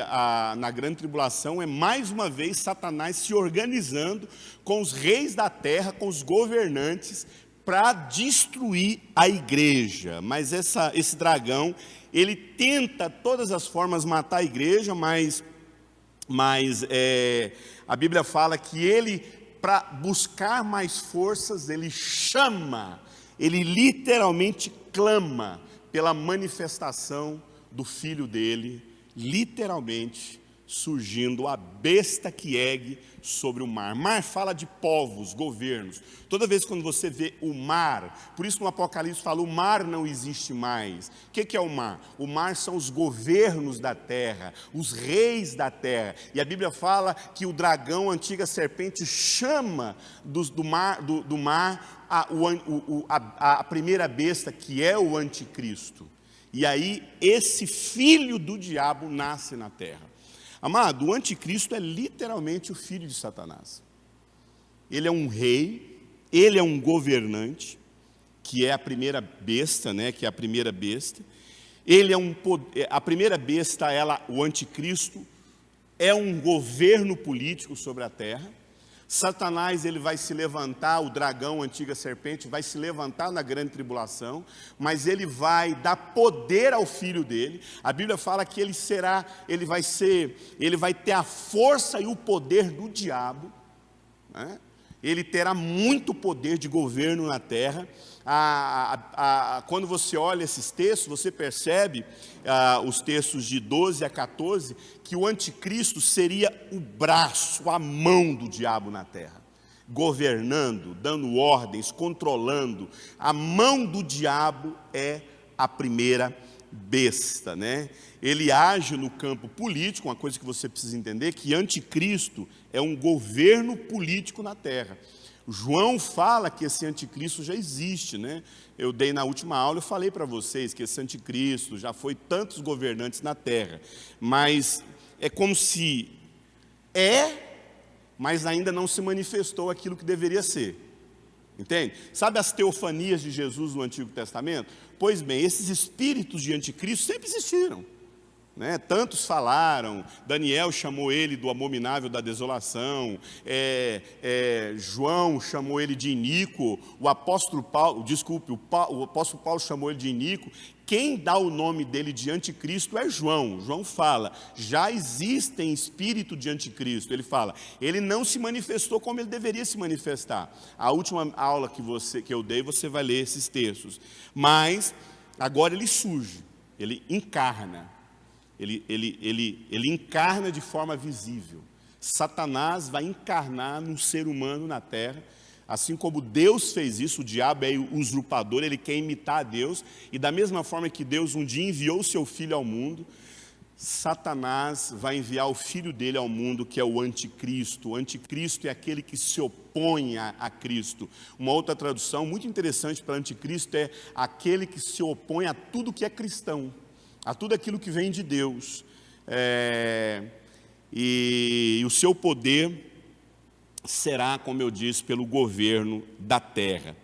na grande tribulação é mais uma vez Satanás se organizando com os reis da terra, com os governantes, para destruir a igreja. Mas esse dragão, ele tenta de todas as formas matar a igreja, mas a Bíblia fala que ele, para buscar mais forças, ele chama, ele literalmente clama pela manifestação do filho dele, literalmente surgindo a besta que ergue sobre o mar. Mar fala de povos, governos. Toda vez quando você vê o mar, por isso no Apocalipse fala, o mar não existe mais. O que é o mar? O mar são os governos da terra, os reis da terra. E a Bíblia fala que o dragão, a antiga serpente, chama do mar a primeira besta, que é o anticristo. E aí esse filho do diabo nasce na terra. Amado, o anticristo é literalmente o filho de Satanás. Ele é um rei, ele é um governante, que é a primeira besta, né? Que é a primeira besta. Ele é a primeira besta, o anticristo, é um governo político sobre a terra. Satanás, ele vai se levantar, o dragão, a antiga serpente, vai se levantar na grande tribulação, mas ele vai dar poder ao filho dele. A Bíblia fala que ele vai ter a força e o poder do diabo, né? Ele terá muito poder de governo na terra. Quando você olha esses textos, você percebe, os textos de 12 a 14, que o anticristo seria o braço, a mão do diabo na terra, governando, dando ordens, controlando. A mão do diabo é a primeira besta, né? Ele age no campo político. Uma coisa que você precisa entender, que anticristo é um governo político na terra. João fala que esse anticristo já existe, né? Eu dei na última aula, eu falei para vocês que esse anticristo já foi tantos governantes na terra, mas é como se mas ainda não se manifestou aquilo que deveria ser. Entende? Sabe as teofanias de Jesus no Antigo Testamento? Pois bem, esses espíritos de anticristo sempre existiram, né? Tantos falaram. Daniel chamou ele do abominável da desolação, João chamou ele de iníquo, o apóstolo Paulo chamou ele de iníquo. Quem dá o nome dele de anticristo é João. João fala, já existem espírito de anticristo. Ele fala, ele não se manifestou como ele deveria se manifestar. A última aula que eu dei, você vai ler esses textos. Mas agora ele surge, ele encarna. Ele encarna de forma visível. Satanás vai encarnar num ser humano na terra, assim como Deus fez isso. O diabo é usurpador, ele quer imitar a Deus, e da mesma forma que Deus um dia enviou o seu filho ao mundo, Satanás vai enviar o filho dele ao mundo, que é o anticristo. O anticristo é aquele que se opõe a Cristo. Uma outra tradução muito interessante para anticristo é aquele que se opõe a tudo que é cristão, a tudo aquilo que vem de Deus, e o seu poder será, como eu disse, pelo governo da terra.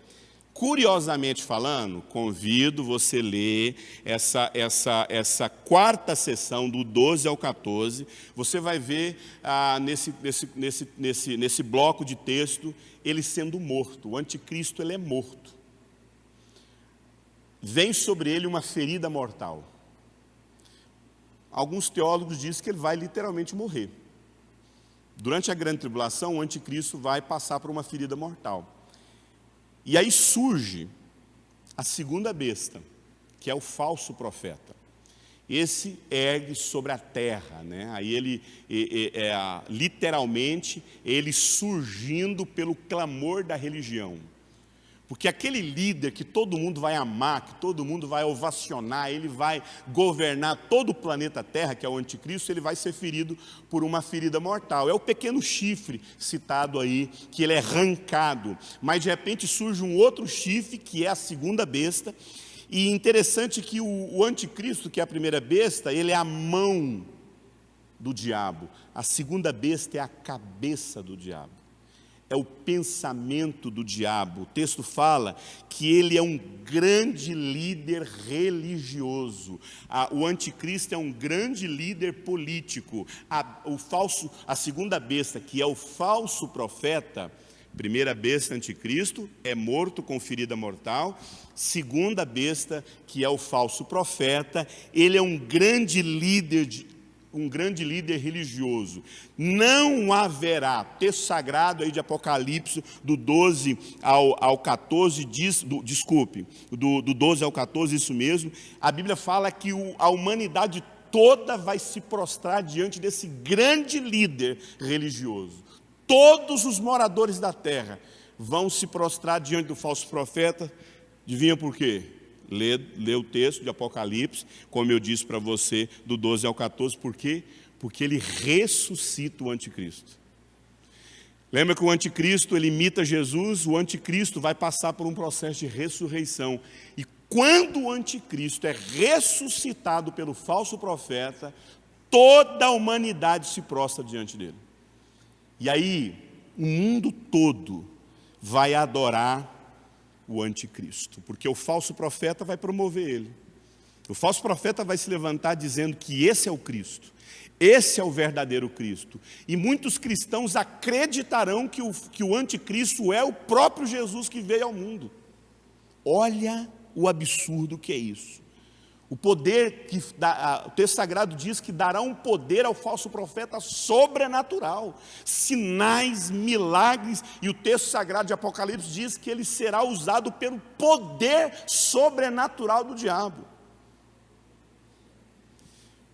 Curiosamente falando, convido você a ler essa quarta sessão, do 12 ao 14, você vai ver nesse bloco de texto, ele sendo morto. O anticristo, ele é morto. Vem sobre ele uma ferida mortal. Alguns teólogos dizem que ele vai literalmente morrer. Durante a grande tribulação, o anticristo vai passar por uma ferida mortal. E aí surge a segunda besta, que é o falso profeta. Esse ergue sobre a terra, né? Aí ele, literalmente, ele surgindo pelo clamor da religião. Porque aquele líder que todo mundo vai amar, que todo mundo vai ovacionar, ele vai governar todo o planeta Terra, que é o anticristo, ele vai ser ferido por uma ferida mortal. É o pequeno chifre citado aí, que ele é arrancado. Mas de repente surge um outro chifre, que é a segunda besta. E interessante que o anticristo, que é a primeira besta, ele é a mão do diabo. A segunda besta é a cabeça do diabo. É o pensamento do diabo. O texto fala que ele é um grande líder religioso. O anticristo é um grande líder político. A segunda besta, que é o falso profeta, primeira besta, anticristo, é morto com ferida mortal. Segunda besta, que é o falso profeta, ele é um grande líder religioso. Não haverá, texto sagrado aí de Apocalipse, do 12 ao 14, do 12 ao 14, isso mesmo, a Bíblia fala que a humanidade toda vai se prostrar diante desse grande líder religioso. Todos os moradores da terra vão se prostrar diante do falso profeta. Adivinha por quê? Lê o texto de Apocalipse, como eu disse para você, do 12 ao 14, por quê? Porque ele ressuscita o anticristo. Lembra que o anticristo, ele imita Jesus, o anticristo vai passar por um processo de ressurreição. E quando o anticristo é ressuscitado pelo falso profeta, toda a humanidade se prostra diante dele. E aí, o mundo todo vai adorar o anticristo, porque o falso profeta vai promover ele. O falso profeta vai se levantar dizendo que esse é o Cristo, esse é o verdadeiro Cristo. E muitos cristãos acreditarão que o anticristo é o próprio Jesus que veio ao mundo. Olha o absurdo que é isso. O poder que o texto sagrado diz que dará um poder ao falso profeta sobrenatural, sinais, milagres, e o texto sagrado de Apocalipse diz que ele será usado pelo poder sobrenatural do diabo.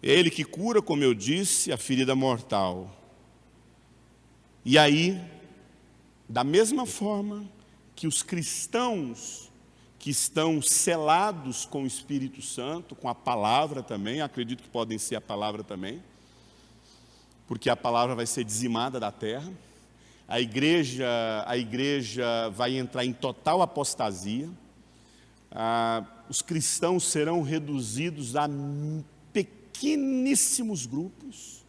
Ele que cura, como eu disse, a ferida mortal. E aí, da mesma forma que os cristãos que estão selados com o Espírito Santo, com a palavra também, acredito que podem ser a palavra também, porque a palavra vai ser dizimada da terra, a igreja vai entrar em total apostasia, os cristãos serão reduzidos a pequeníssimos grupos,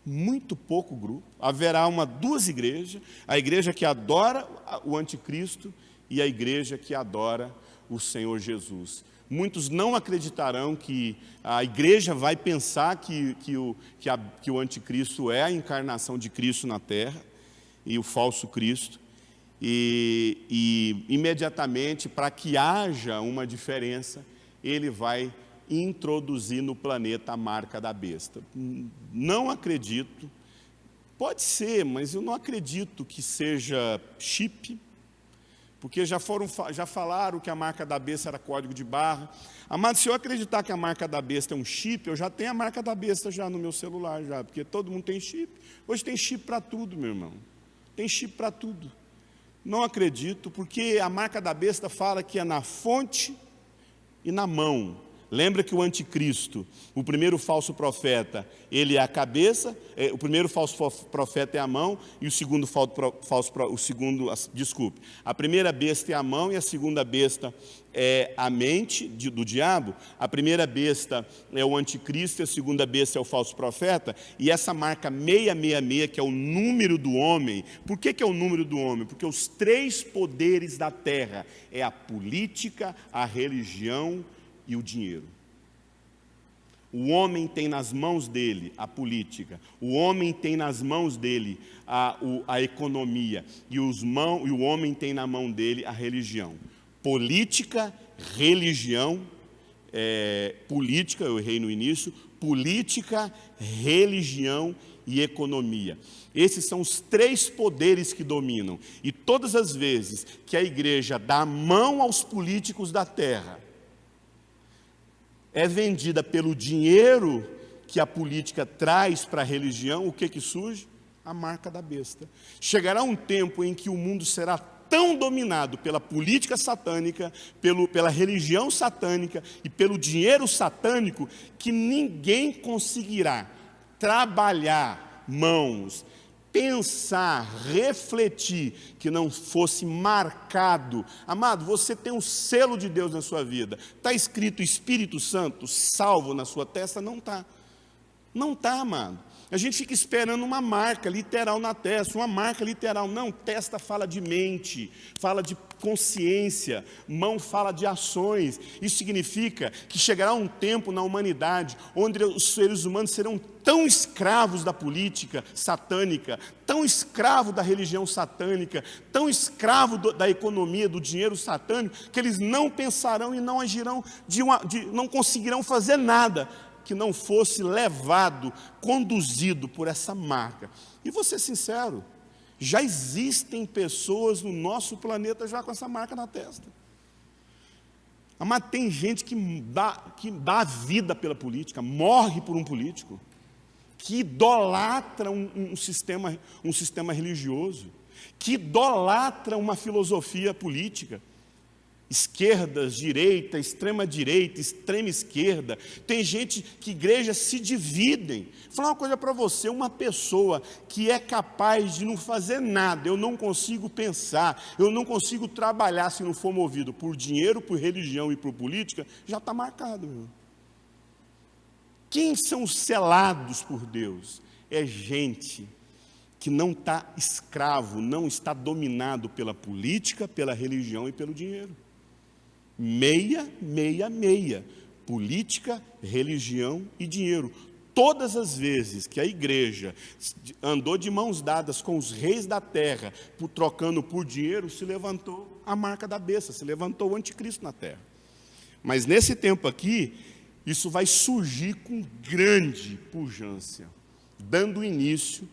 muito pouco grupo. Haverá duas igrejas, a igreja que adora o anticristo e a igreja que adora o Senhor Jesus. Muitos não acreditarão que a igreja vai pensar que o anticristo é a encarnação de Cristo na terra e o falso Cristo, e imediatamente, para que haja uma diferença, ele vai introduzir no planeta a marca da besta. Não acredito, pode ser, mas eu não acredito que seja chip, porque já falaram que a marca da besta era código de barra. Amado, se eu acreditar que a marca da besta é um chip, eu já tenho a marca da besta já no meu celular, já, porque todo mundo tem chip. Hoje tem chip para tudo, meu irmão. Tem chip para tudo. Não acredito, porque a marca da besta fala que é na fonte e na mão. Lembra que o anticristo, o primeiro falso profeta, ele é a cabeça, o primeiro falso profeta é a mão, e a primeira besta é a mão e a segunda besta é a mente do diabo. A primeira besta é o anticristo e a segunda besta é o falso profeta, e essa marca 666, que é o número do homem. Por que é o número do homem? Porque os três poderes da terra é a política, a religião e o dinheiro. O homem tem nas mãos dele a política, o homem tem nas mãos dele a economia, e o homem tem na mão dele a religião. Política, religião, política, eu errei no início, política, religião e economia. Esses são os três poderes que dominam. E todas as vezes que a igreja dá a mão aos políticos da terra, é vendida pelo dinheiro que a política traz para a religião, o que surge? A marca da besta. Chegará um tempo em que o mundo será tão dominado pela política satânica, pela religião satânica e pelo dinheiro satânico, que ninguém conseguirá trabalhar mãos, pensar, refletir, que não fosse marcado. Amado, você tem um selo de Deus na sua vida. Está escrito Espírito Santo, salvo na sua testa? Não está. Não está, amado. A gente fica esperando uma marca literal na testa, uma marca literal. Não, testa fala de mente, fala de consciência, mão fala de ações. Isso significa que chegará um tempo na humanidade onde os seres humanos serão tão escravos da política satânica, tão escravos da religião satânica, tão escravos da economia, do dinheiro satânico, que eles não pensarão e não agirão, não conseguirão fazer nada que não fosse levado, conduzido por essa marca. E vou ser sincero, já existem pessoas no nosso planeta já com essa marca na testa. Mas tem gente que dá a vida pela política, morre por um político, que idolatra um sistema religioso, que idolatra uma filosofia política. Esquerdas, direita, extrema esquerda. Tem gente que igrejas se dividem. Vou falar uma coisa para você, uma pessoa que é capaz de não fazer nada, eu não consigo pensar, eu não consigo trabalhar se não for movido por dinheiro, por religião e por política, já está marcado. Meu. Quem são os selados por Deus? É gente que não está escravo, não está dominado pela política, pela religião e pelo dinheiro. 666. política, religião e dinheiro. Todas as vezes que a igreja andou de mãos dadas com os reis da terra, trocando por dinheiro, se levantou a marca da besta, se levantou o anticristo na terra. Mas nesse tempo aqui, isso vai surgir com grande pujança, dando início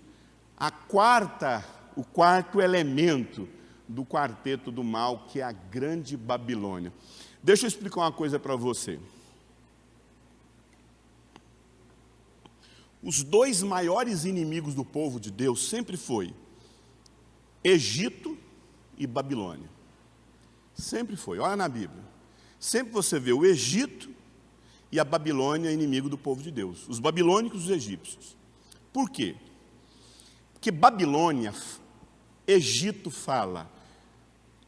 o quarto elemento do quarteto do mal, que é a grande Babilônia. Deixa eu explicar uma coisa para você. Os dois maiores inimigos do povo de Deus sempre foi Egito e Babilônia. Sempre foi, olha na Bíblia. Sempre você vê o Egito e a Babilônia inimigo do povo de Deus. Os babilônicos e os egípcios. Por quê? Porque Babilônia, Egito fala,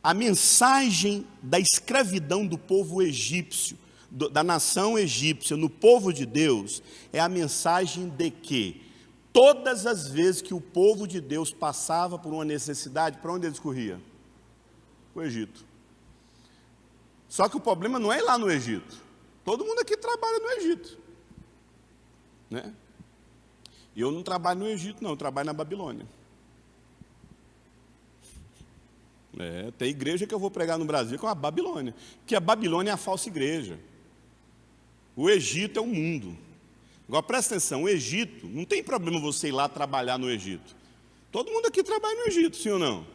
a mensagem da escravidão do povo egípcio, da nação egípcia no povo de Deus, é a mensagem de que todas as vezes que o povo de Deus passava por uma necessidade, para onde eles corriam? O Egito. Só que o problema não é ir lá no Egito. Todo mundo aqui trabalha no Egito, né? Eu não trabalho no Egito, não, eu trabalho na Babilônia. Tem igreja que eu vou pregar no Brasil com a Babilônia, porque a Babilônia é a falsa igreja. O Egito é o mundo. Agora presta atenção, o Egito, não tem problema você ir lá trabalhar no Egito. Todo mundo aqui trabalha no Egito, sim ou não?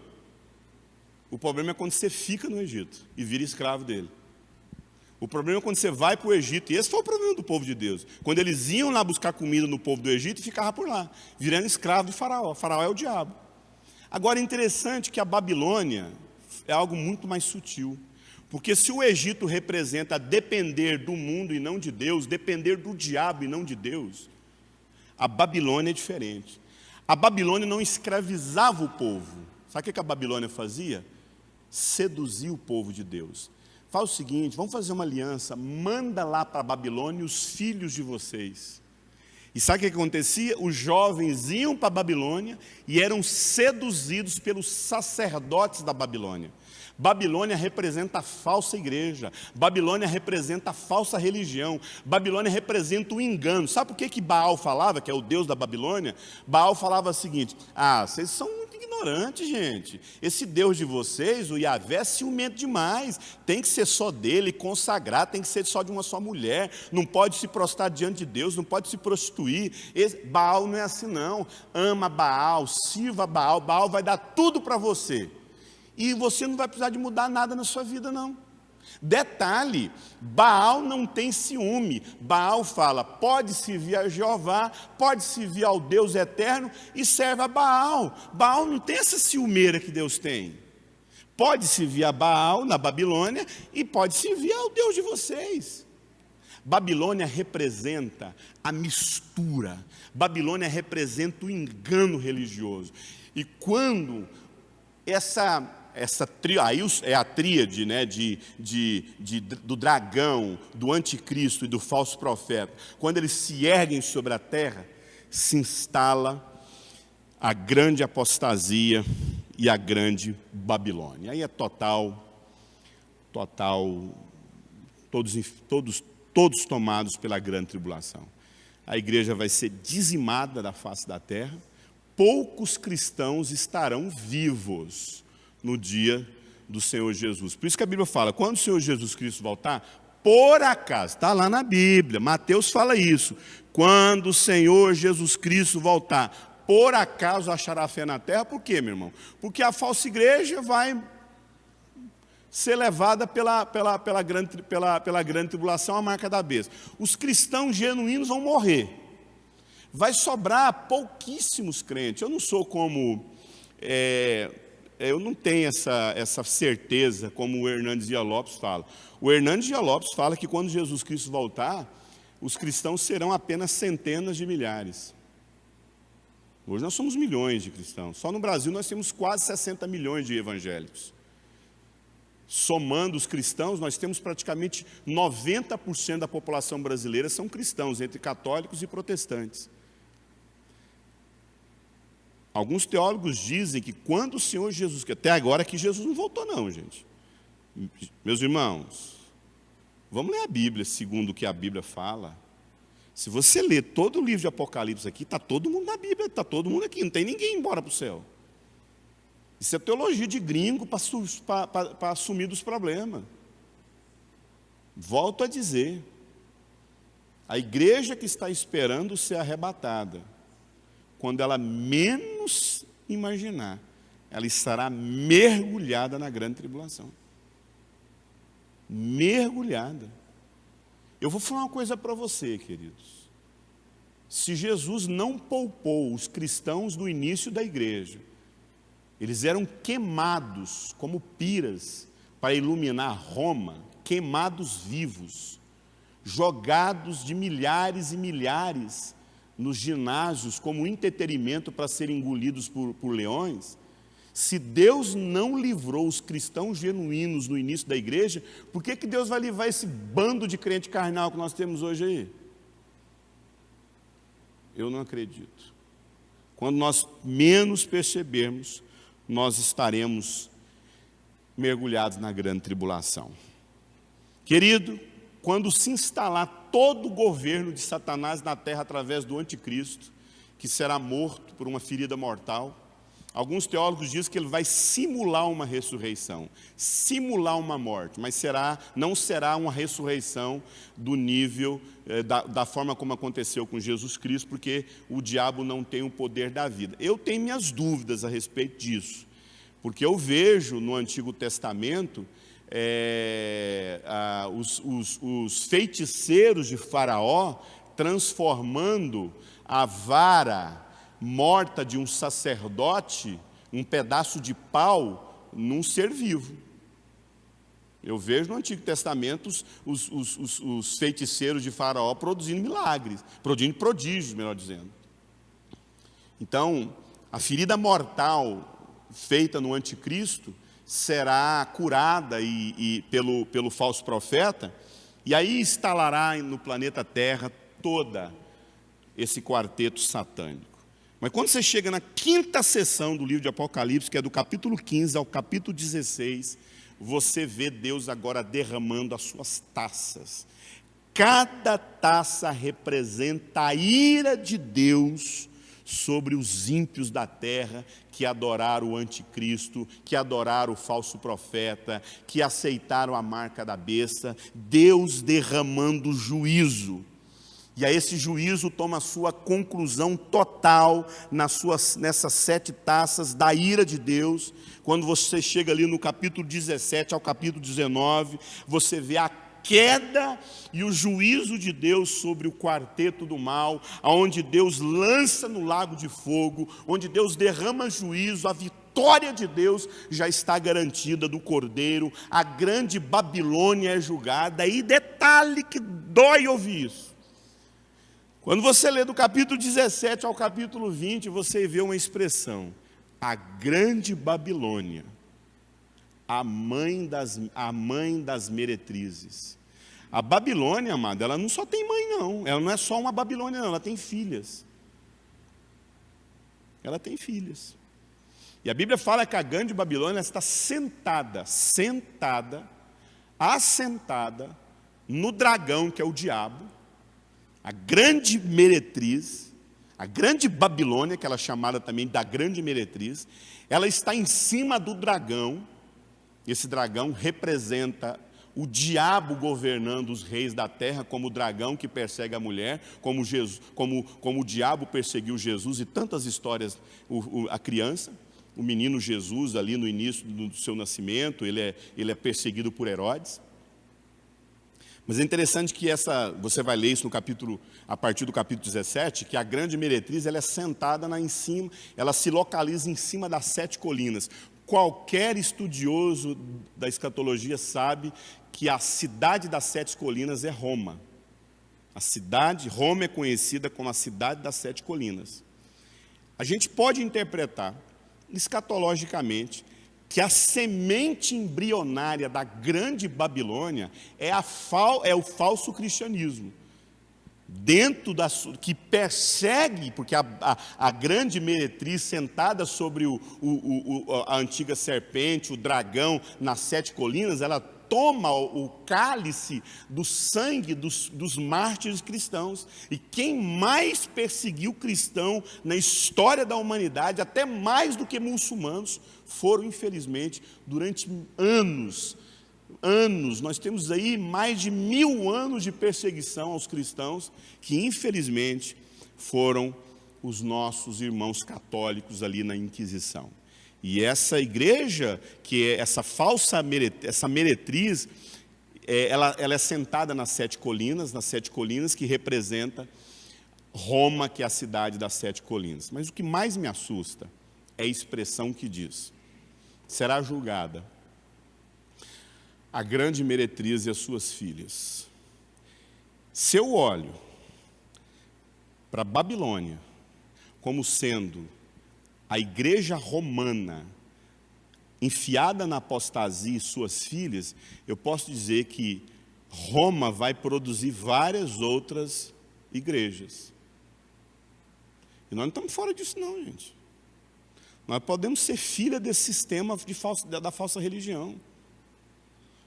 O problema é quando você fica no Egito e vira escravo dele. O problema é quando você vai para o Egito, e esse foi o problema do povo de Deus. Quando eles iam lá buscar comida no povo do Egito e ficavam por lá, virando escravo de Faraó. Faraó é o diabo. Agora é interessante que a Babilônia é algo muito mais sutil. Porque se o Egito representa depender do mundo e não de Deus, depender do diabo e não de Deus, a Babilônia é diferente. A Babilônia não escravizava o povo. Sabe o que a Babilônia fazia? Seduzia o povo de Deus. Faz o seguinte, vamos fazer uma aliança, manda lá para a Babilônia os filhos de vocês. E sabe o que acontecia? Os jovens iam para a Babilônia e eram seduzidos pelos sacerdotes da Babilônia. Babilônia representa a falsa igreja, Babilônia representa a falsa religião, Babilônia representa o engano. Sabe por que Baal falava, que é o deus da Babilônia? Baal falava o seguinte, vocês são muito ignorantes, gente. Esse Deus de vocês, o Yahvé, é ciumento demais, tem que ser só dele, consagrar, tem que ser só de uma só mulher, não pode se prostrar diante de Deus, não pode se prostituir. Baal não é assim não, ama Baal, sirva Baal, Baal vai dar tudo para você. E você não vai precisar de mudar nada na sua vida, não. Detalhe, Baal não tem ciúme. Baal fala, pode servir a Jeová, pode servir ao Deus eterno e serve a Baal. Baal não tem essa ciumeira que Deus tem. Pode servir a Baal na Babilônia e pode servir ao Deus de vocês. Babilônia representa a mistura. Babilônia representa o engano religioso. E quando aí é a tríade, né, do dragão, do anticristo e do falso profeta. Quando eles se erguem sobre a terra, se instala a grande apostasia e a grande Babilônia. Aí é total, todos tomados pela grande tribulação. A igreja vai ser dizimada da face da terra, poucos cristãos estarão vivos no dia do Senhor Jesus. Por isso que a Bíblia fala, quando o Senhor Jesus Cristo voltar, por acaso, está lá na Bíblia, Mateus fala isso, quando o Senhor Jesus Cristo voltar, por acaso achará fé na terra, por quê, meu irmão? Porque a falsa igreja vai ser levada pela grande tribulação, a marca da besta. Os cristãos genuínos vão morrer. Vai sobrar pouquíssimos crentes. Eu não sou como... eu não tenho essa certeza como o Hernandes Dias Lopes fala. O Hernandes Dias Lopes fala que quando Jesus Cristo voltar, os cristãos serão apenas centenas de milhares. Hoje nós somos milhões de cristãos. Só no Brasil nós temos quase 60 milhões de evangélicos. Somando os cristãos, nós temos praticamente 90% da população brasileira são cristãos, entre católicos e protestantes. Alguns teólogos dizem que quando o Senhor Jesus, que até agora que Jesus não voltou não, gente. Meus irmãos, Vamos ler a Bíblia segundo o que a Bíblia fala. Se você ler todo o livro de Apocalipse aqui, está todo mundo na Bíblia, está todo mundo aqui, não tem ninguém embora para o céu. Isso é teologia de gringo para assumir dos problemas. Volto a dizer, a igreja que está esperando ser arrebatada, quando ela menos imaginar, ela estará mergulhada na grande tribulação. Mergulhada. Eu vou falar uma coisa para você, queridos. Se Jesus não poupou os cristãos do início da igreja, eles eram queimados como piras para iluminar Roma, queimados vivos, jogados de milhares e milhares nos ginásios como entretenimento para serem engolidos por leões. Se Deus não livrou os cristãos genuínos no início da igreja, por que Deus vai livrar esse bando de crente carnal que nós temos hoje aí? Eu não acredito. Quando nós menos percebermos, nós estaremos mergulhados na grande tribulação. Querido, quando se instalar todo o governo de Satanás na terra através do anticristo, que será morto por uma ferida mortal, alguns teólogos dizem que ele vai simular uma ressurreição, simular uma morte, mas não será uma ressurreição do nível, da forma como aconteceu com Jesus Cristo, porque o diabo não tem o poder da vida. Eu tenho minhas dúvidas a respeito disso, porque eu vejo no Antigo Testamento os feiticeiros de Faraó transformando a vara morta de um sacerdote, um pedaço de pau, num ser vivo. Eu vejo no Antigo Testamento os feiticeiros de Faraó produzindo milagres, produzindo prodígios, melhor dizendo. Então, a ferida mortal feita no anticristo será curada pelo falso profeta, e aí instalará no planeta Terra toda esse quarteto satânico. Mas quando você chega na quinta sessão do livro de Apocalipse, que é do capítulo 15 ao capítulo 16, você vê Deus agora derramando as suas taças. Cada taça representa a ira de Deus sobre os ímpios da terra que adoraram o anticristo, que adoraram o falso profeta, que aceitaram a marca da besta. Deus derramando juízo. E a esse juízo toma a sua conclusão total nessas 7 taças da ira de Deus. Quando você chega ali no capítulo 17 ao capítulo 19, você vê a queda e o juízo de Deus sobre o quarteto do mal, onde Deus lança no lago de fogo, onde Deus derrama juízo. A vitória de Deus já está garantida do Cordeiro, a grande Babilônia é julgada. E detalhe que dói ouvir isso. Quando você lê do capítulo 17 ao capítulo 20, você vê uma expressão: a grande Babilônia, a mãe das meretrizes. A Babilônia, amada, ela não só tem mãe, não. Ela não é só uma Babilônia, não. Ela tem filhas. Ela tem filhas. E a Bíblia fala que a grande Babilônia está assentada no dragão, que é o diabo, a grande meretriz, a grande Babilônia, que ela é chamada também da grande meretriz. Ela está em cima do dragão. Esse dragão representa o diabo governando os reis da terra, como o dragão que persegue a mulher, como o diabo perseguiu Jesus, e tantas histórias. A criança, o menino Jesus, ali no início do seu nascimento, ele é perseguido por Herodes. Mas é interessante que você vai ler isso a partir do capítulo 17, que a grande meretriz, ela é sentada em cima, ela se localiza em cima das 7 colinas. Qualquer estudioso da escatologia sabe que a cidade das 7 colinas é Roma. Roma é conhecida como a cidade das 7 colinas. A gente pode interpretar, escatologicamente, que a semente embrionária da grande Babilônia é o falso cristianismo. dentro que persegue, porque a grande meretriz sentada sobre a antiga serpente, o dragão, nas 7 colinas, ela toma o cálice do sangue dos mártires cristãos. E quem mais perseguiu cristão na história da humanidade, até mais do que muçulmanos, foram, infelizmente, durante anos, nós temos aí mais de 1000 anos de perseguição aos cristãos, que infelizmente foram os nossos irmãos católicos ali na Inquisição. E essa igreja, que é essa falsa meretriz, ela é sentada nas 7 colinas, que representa Roma, que é a cidade das 7 colinas. Mas o que mais me assusta é a expressão que diz: será julgada a grande meretriz e as suas filhas. Se eu olho para a Babilônia como sendo a igreja romana enfiada na apostasia e suas filhas, eu posso dizer que Roma vai produzir várias outras igrejas. E nós não estamos fora disso não, gente. Nós podemos ser filha desse sistema da falsa religião.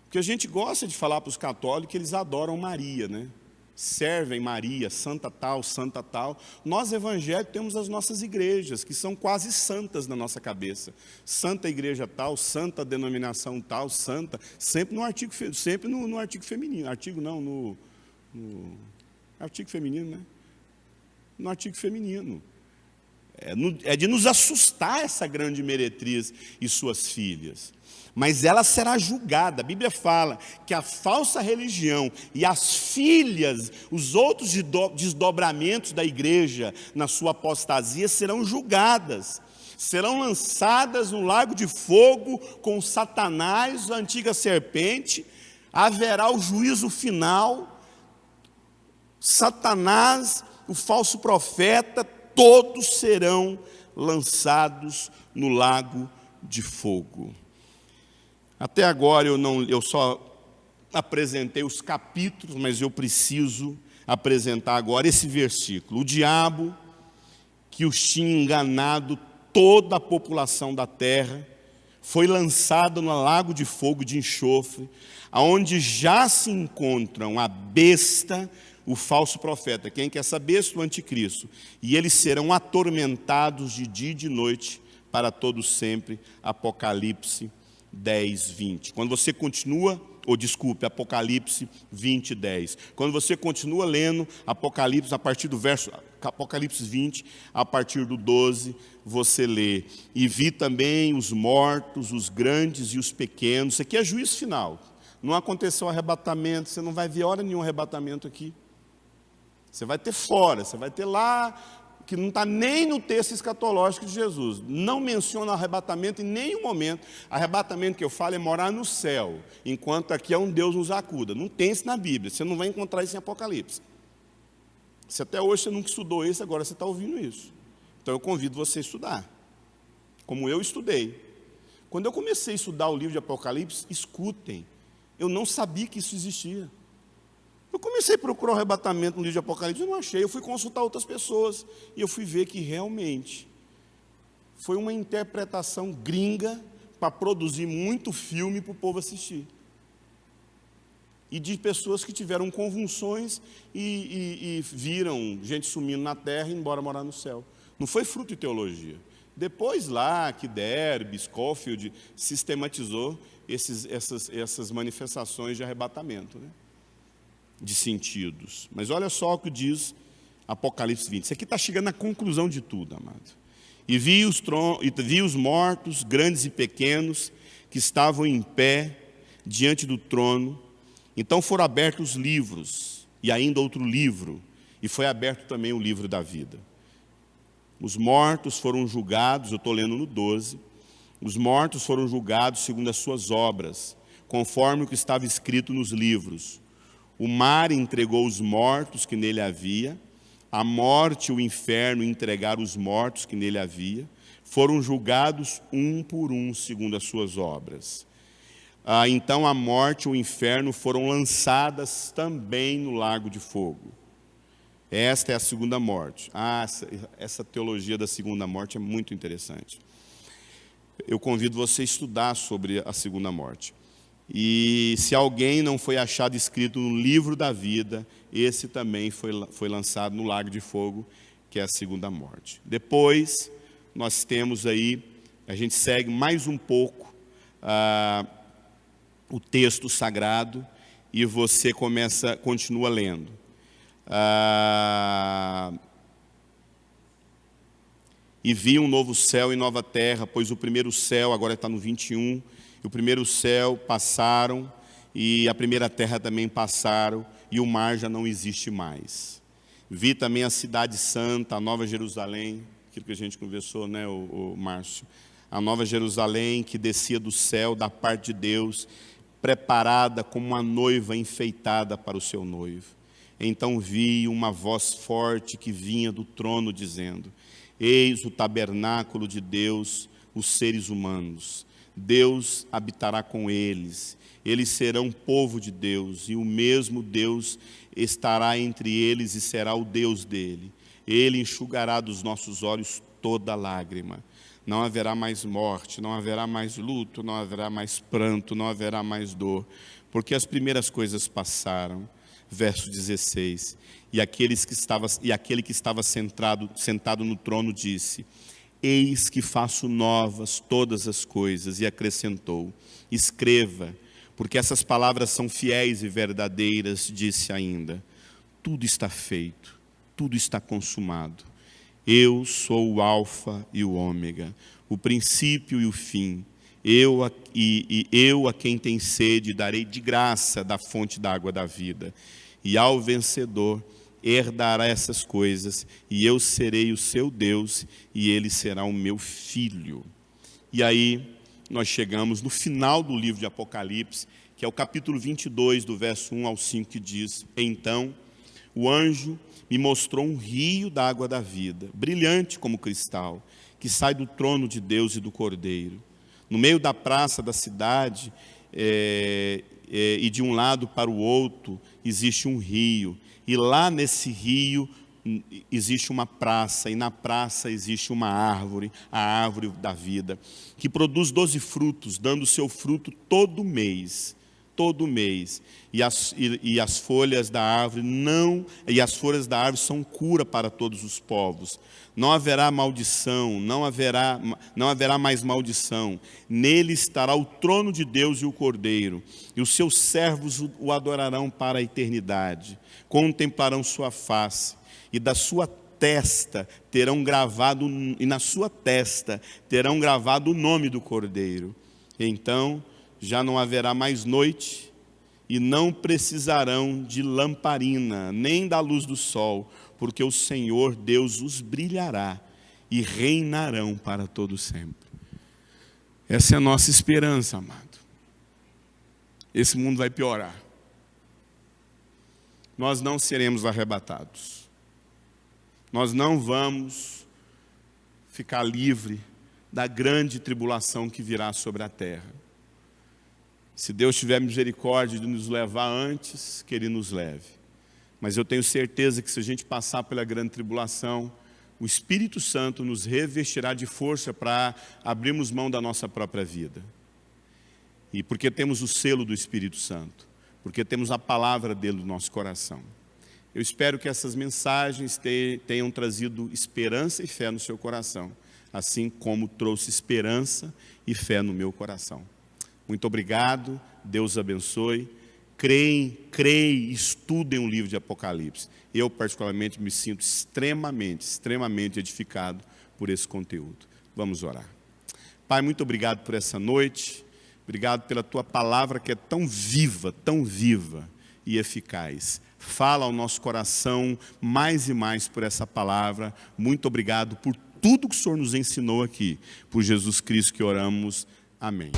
Porque a gente gosta de falar para os católicos que eles adoram Maria, né? Servem Maria, santa tal, santa tal. Nós evangélicos temos as nossas igrejas, que são quase santas na nossa cabeça. Santa igreja tal, santa denominação tal, santa, sempre no artigo feminino. Artigo não, no artigo feminino, né? No artigo feminino. É de nos assustar essa grande meretriz e suas filhas. Mas ela será julgada. A Bíblia fala que a falsa religião e as filhas, os outros desdobramentos da igreja na sua apostasia serão julgadas. Serão lançadas no lago de fogo com Satanás, a antiga serpente. Haverá o juízo final. Satanás, o falso profeta, todos serão lançados no lago de fogo. Até agora eu só apresentei os capítulos, mas eu preciso apresentar agora esse versículo. O diabo, que os tinha enganado toda a população da terra, foi lançado no lago de fogo de enxofre, aonde já se encontram a besta, o falso profeta. Quem que é essa besta? O anticristo. E eles serão atormentados de dia e de noite para todos sempre. Apocalipse 10, 20. Quando você continua, Apocalipse 20, 10. Quando você continua lendo Apocalipse, a partir do verso, Apocalipse 20, a partir do 12, você lê: e vi também os mortos, os grandes e os pequenos. Isso aqui é juízo final. Não aconteceu arrebatamento, você não vai ver hora nenhum arrebatamento aqui. Você vai ter fora, você vai ter lá, que não está nem no texto escatológico de Jesus. Não menciona arrebatamento em nenhum momento. Arrebatamento que eu falo é morar no céu, enquanto aqui é um Deus nos acuda. Não tem isso na Bíblia, você não vai encontrar isso em Apocalipse. Se até hoje você nunca estudou isso, agora você está ouvindo isso. Então eu convido você a estudar, como eu estudei. Quando eu comecei a estudar o livro de Apocalipse, escutem, eu não sabia que isso existia. Eu comecei a procurar o arrebatamento no livro de Apocalipse, eu não achei. Eu fui consultar outras pessoas e eu fui ver que realmente foi uma interpretação gringa para produzir muito filme para o povo assistir. E de pessoas que tiveram convulsões e viram gente sumindo na terra e indo embora morar no céu. Não foi fruto de teologia. Depois lá que Derby, Scofield sistematizou essas manifestações de arrebatamento, né? De sentidos. Mas olha só o que diz Apocalipse 20. Isso aqui está chegando à conclusão de tudo, amado. E vi os mortos, grandes e pequenos, que estavam em pé diante do trono. Então foram abertos os livros, e ainda outro livro, e foi aberto também o livro da vida. Os mortos foram julgados, eu estou lendo no 12, os mortos foram julgados segundo as suas obras, conforme o que estava escrito nos livros. O mar entregou os mortos que nele havia, a morte e o inferno entregaram os mortos que nele havia, foram julgados um por um segundo as suas obras. Então a morte e o inferno foram lançadas também no lago de fogo. Esta é a segunda morte. Essa teologia da segunda morte é muito interessante. Eu convido você a estudar sobre a segunda morte. E se alguém não foi achado escrito no livro da vida, esse também foi lançado no lago de fogo, que é a segunda morte. Depois, nós temos aí, a gente segue mais um pouco o texto sagrado e você continua lendo. E vi um novo céu e nova terra, pois o primeiro céu, agora está no 21, e o primeiro céu passaram, e a primeira terra também passaram, e o mar já não existe mais. Vi também a cidade santa, a Nova Jerusalém, aquilo que a gente conversou, né, o Márcio? A Nova Jerusalém que descia do céu, da parte de Deus, preparada como uma noiva enfeitada para o seu noivo. Então vi uma voz forte que vinha do trono dizendo: eis o tabernáculo de Deus, os seres humanos. Deus habitará com eles. Eles serão povo de Deus, e o mesmo Deus estará entre eles e será o Deus dele. Ele enxugará dos nossos olhos toda lágrima. Não haverá mais morte, não haverá mais luto, não haverá mais pranto, não haverá mais dor, porque as primeiras coisas passaram. Verso 16, e aquele que estava sentado no trono disse: eis que faço novas todas as coisas, e acrescentou: escreva, porque essas palavras são fiéis e verdadeiras. Disse ainda: tudo está feito, tudo está consumado. Eu sou o alfa e o ômega, o princípio e o fim. Eu a quem tem sede darei de graça da fonte da água da vida. E ao vencedor herdará essas coisas, e eu serei o seu Deus, e ele será o meu filho. E aí nós chegamos no final do livro de Apocalipse, que é o capítulo 22, do verso 1 ao 5, que diz: então o anjo me mostrou um rio da água da vida, brilhante como cristal, que sai do trono de Deus e do Cordeiro. No meio da praça da cidade, e de um lado para o outro, existe um rio. E lá nesse rio existe uma praça, e na praça existe uma árvore, a árvore da vida, que produz 12 frutos, dando seu fruto todo mês. Todo mês. E as folhas da árvore são cura para todos os povos. Não haverá maldição, não haverá mais maldição. Nele estará o trono de Deus e o Cordeiro, e os seus servos o adorarão para a eternidade. Contemplarão sua face, e na sua testa terão gravado o nome do Cordeiro. Então já não haverá mais noite, e não precisarão de lamparina, nem da luz do sol, porque o Senhor Deus os brilhará, e reinarão para todo sempre. Essa é a nossa esperança, amado. Esse mundo vai piorar. Nós não seremos arrebatados. Nós não vamos ficar livre da grande tribulação que virá sobre a terra. Se Deus tiver misericórdia de nos levar antes, que Ele nos leve. Mas eu tenho certeza que se a gente passar pela grande tribulação, o Espírito Santo nos revestirá de força para abrirmos mão da nossa própria vida. E porque temos o selo do Espírito Santo, porque temos a palavra dele no nosso coração. Eu espero que essas mensagens tenham trazido esperança e fé no seu coração, assim como trouxe esperança e fé no meu coração. Muito obrigado, Deus abençoe. Creem, estudem o livro de Apocalipse. Eu, particularmente, me sinto extremamente edificado por esse conteúdo. Vamos orar. Pai, muito obrigado por essa noite. Obrigado pela Tua palavra que é tão viva e eficaz. Fala ao nosso coração mais e mais por essa palavra. Muito obrigado por tudo que o Senhor nos ensinou aqui. Por Jesus Cristo que oramos. Amém.